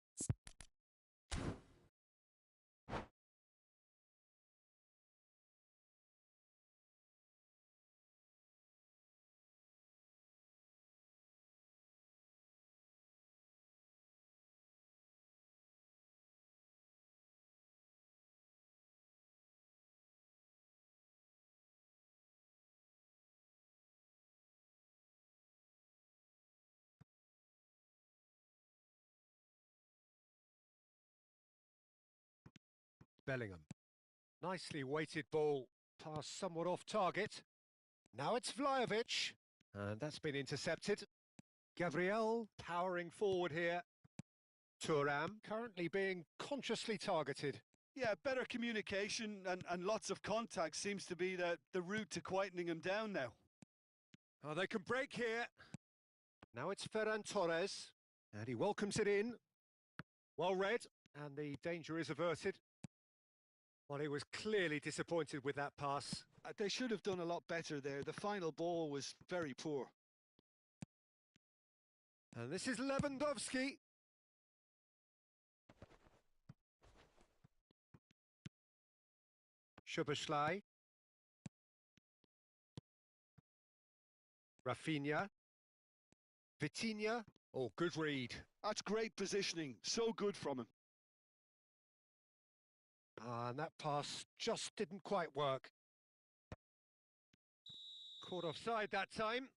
Bellingham. Nicely weighted ball. Pass somewhat off target. Now it's Vlahovic. And that's been intercepted. Gabriel powering forward here. Thuram currently being consciously targeted. Yeah, better communication and lots of contact seems to be the route to quietening him down now. Oh, they can break here. Now it's Ferran Torres. And he welcomes it in. Well read. And the danger is averted. Well, he was clearly disappointed with that pass. They should have done a lot better there. The final ball was very poor. And this is Lewandowski. Szoboszlai. Rafinha. Vitinha. Oh, good read. That's great positioning. So good from him. And that pass just didn't quite work. Caught offside that time.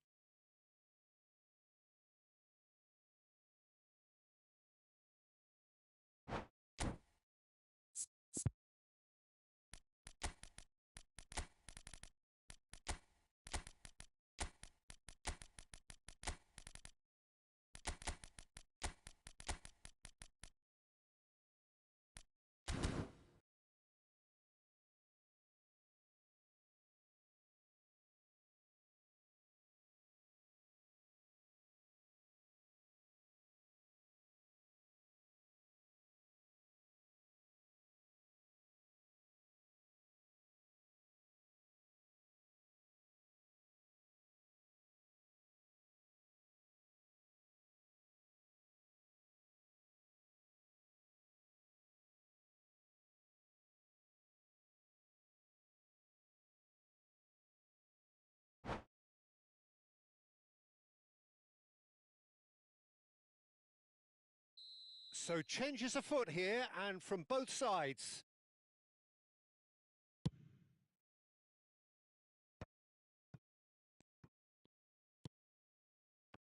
So changes afoot here, and from both sides.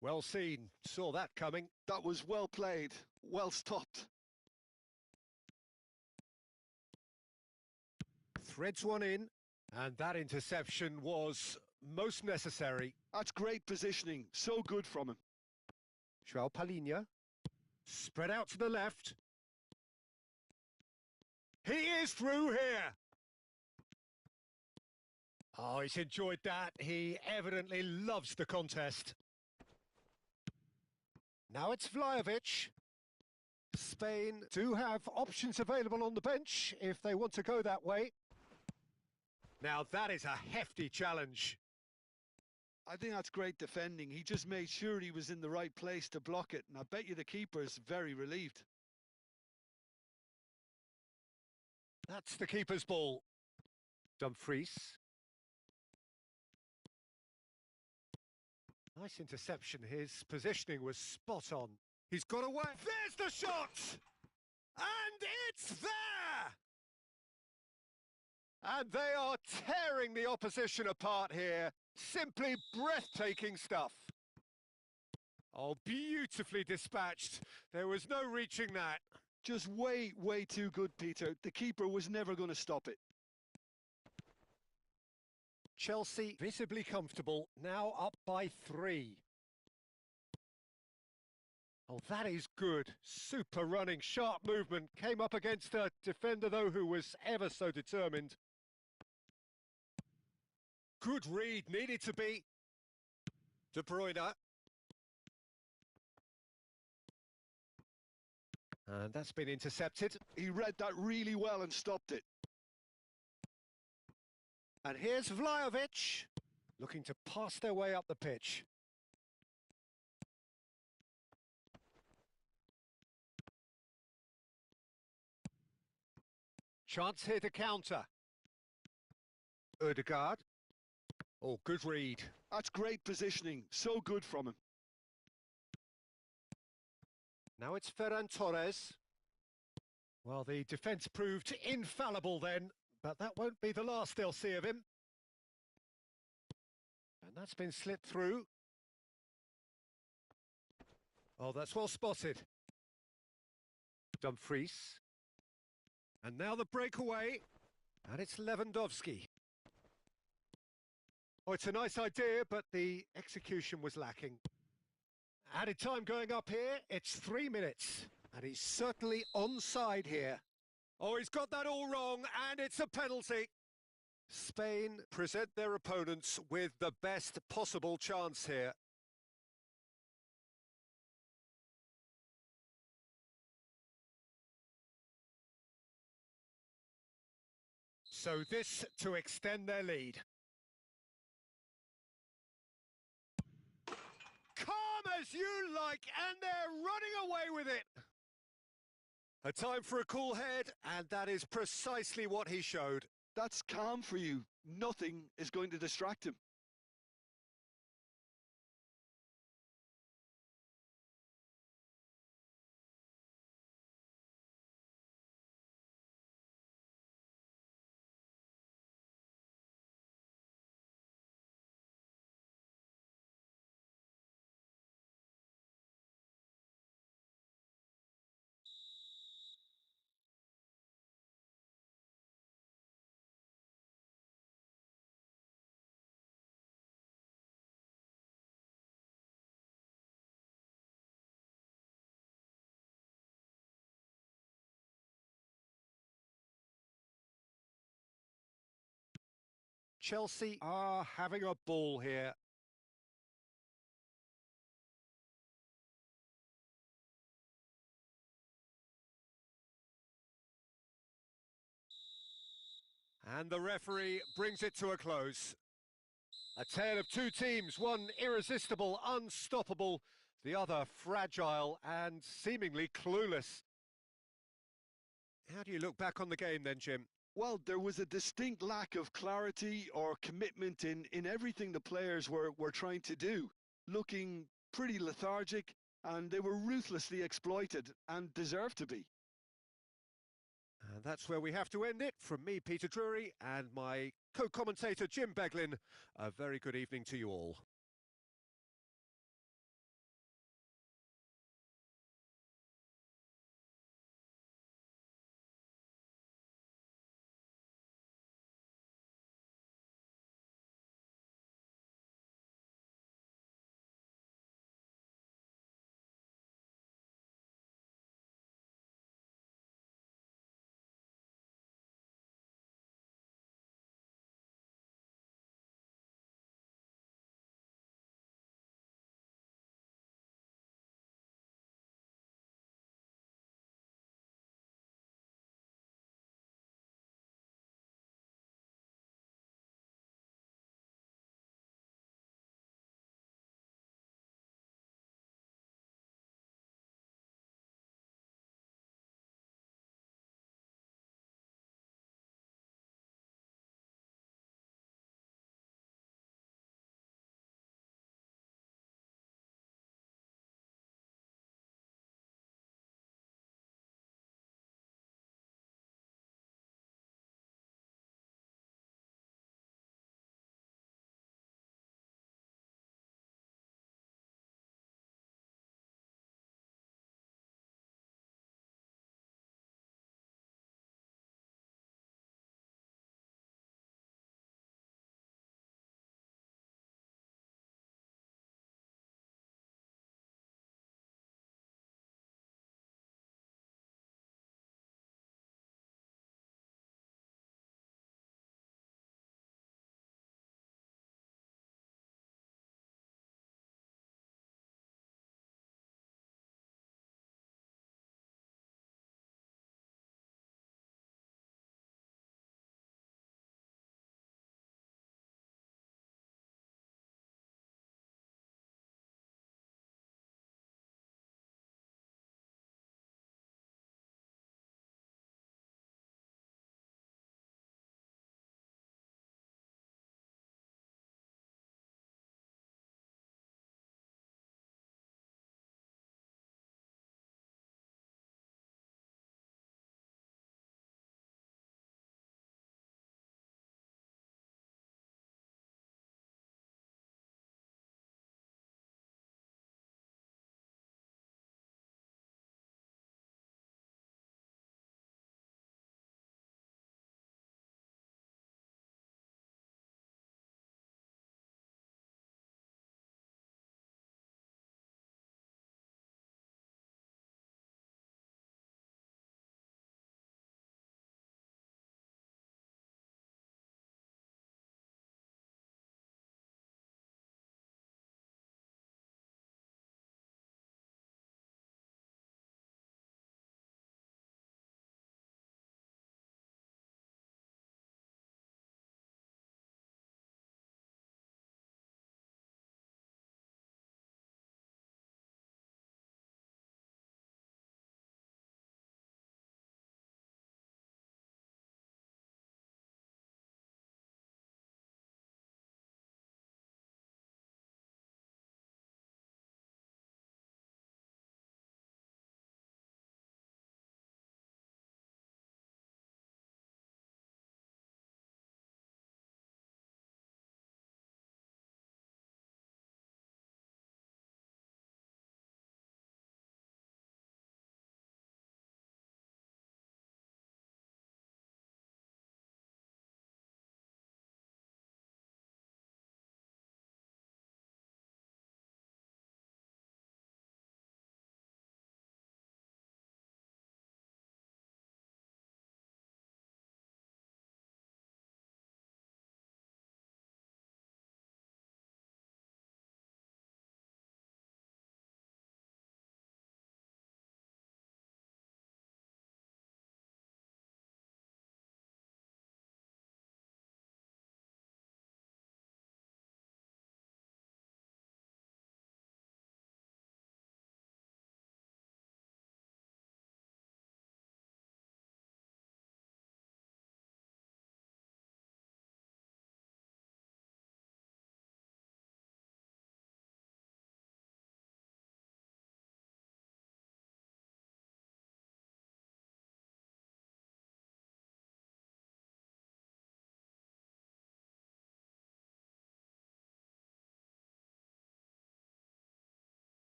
Well seen, saw that coming. That was well played, well stopped. Threads one in, and that interception was most necessary. That's great positioning, so good from him. João Palhinha. Spread out to the left. He is through here. Oh, he's enjoyed that. He evidently loves the contest. Now it's Vlahovic. Spain do have options available on the bench if they want to go that way. Now that is a hefty challenge. I think that's great defending. He just made sure he was in the right place to block it, and I bet you the keeper's very relieved. That's the keeper's ball. Dumfries. Nice interception. His positioning was spot on. He's got away. There's the shot! And it's there! And they are tearing the opposition apart here. Simply breathtaking stuff. Oh, beautifully dispatched. There was no reaching that. Just way too good, Peter. The keeper was never going to stop it. Chelsea visibly comfortable, now up by 3. Oh, that is good. Super running, sharp movement. Came up against a defender, though, who was ever so determined. Good read, needed to be. De Bruyne. And that's been intercepted. He read that really well and stopped it. And here's Vlahovic, looking to pass their way up the pitch. Chance here to counter. Ødegaard. Oh, good read. That's great positioning, so good from him. Now it's Ferran Torres. Well, the defence proved infallible then, but that won't be the last they'll see of him. And that's been slipped through. Oh, that's well spotted. Dumfries. And now the breakaway. And it's Lewandowski. Oh, it's a nice idea, but the execution was lacking. Added time going up here, it's 3 minutes. And he's certainly onside here. Oh, he's got that all wrong, and it's a penalty. Spain present their opponents with the best possible chance here. So this to extend their lead. Calm as you like, and they're running away with it. A time for a cool head, and that is precisely what he showed. That's calm for you. Nothing is going to distract him. Chelsea are having a ball here. And the referee brings it to a close. A tale of two teams, one irresistible, unstoppable, the other fragile and seemingly clueless. How do you look back on the game then, Jim? Well, there was a distinct lack of clarity or commitment in everything the players were trying to do. Looking pretty lethargic, and they were ruthlessly exploited and deserved to be. And that's where we have to end it. From me, Peter Drury, and my co-commentator, Jim Beglin, a very good evening to you all.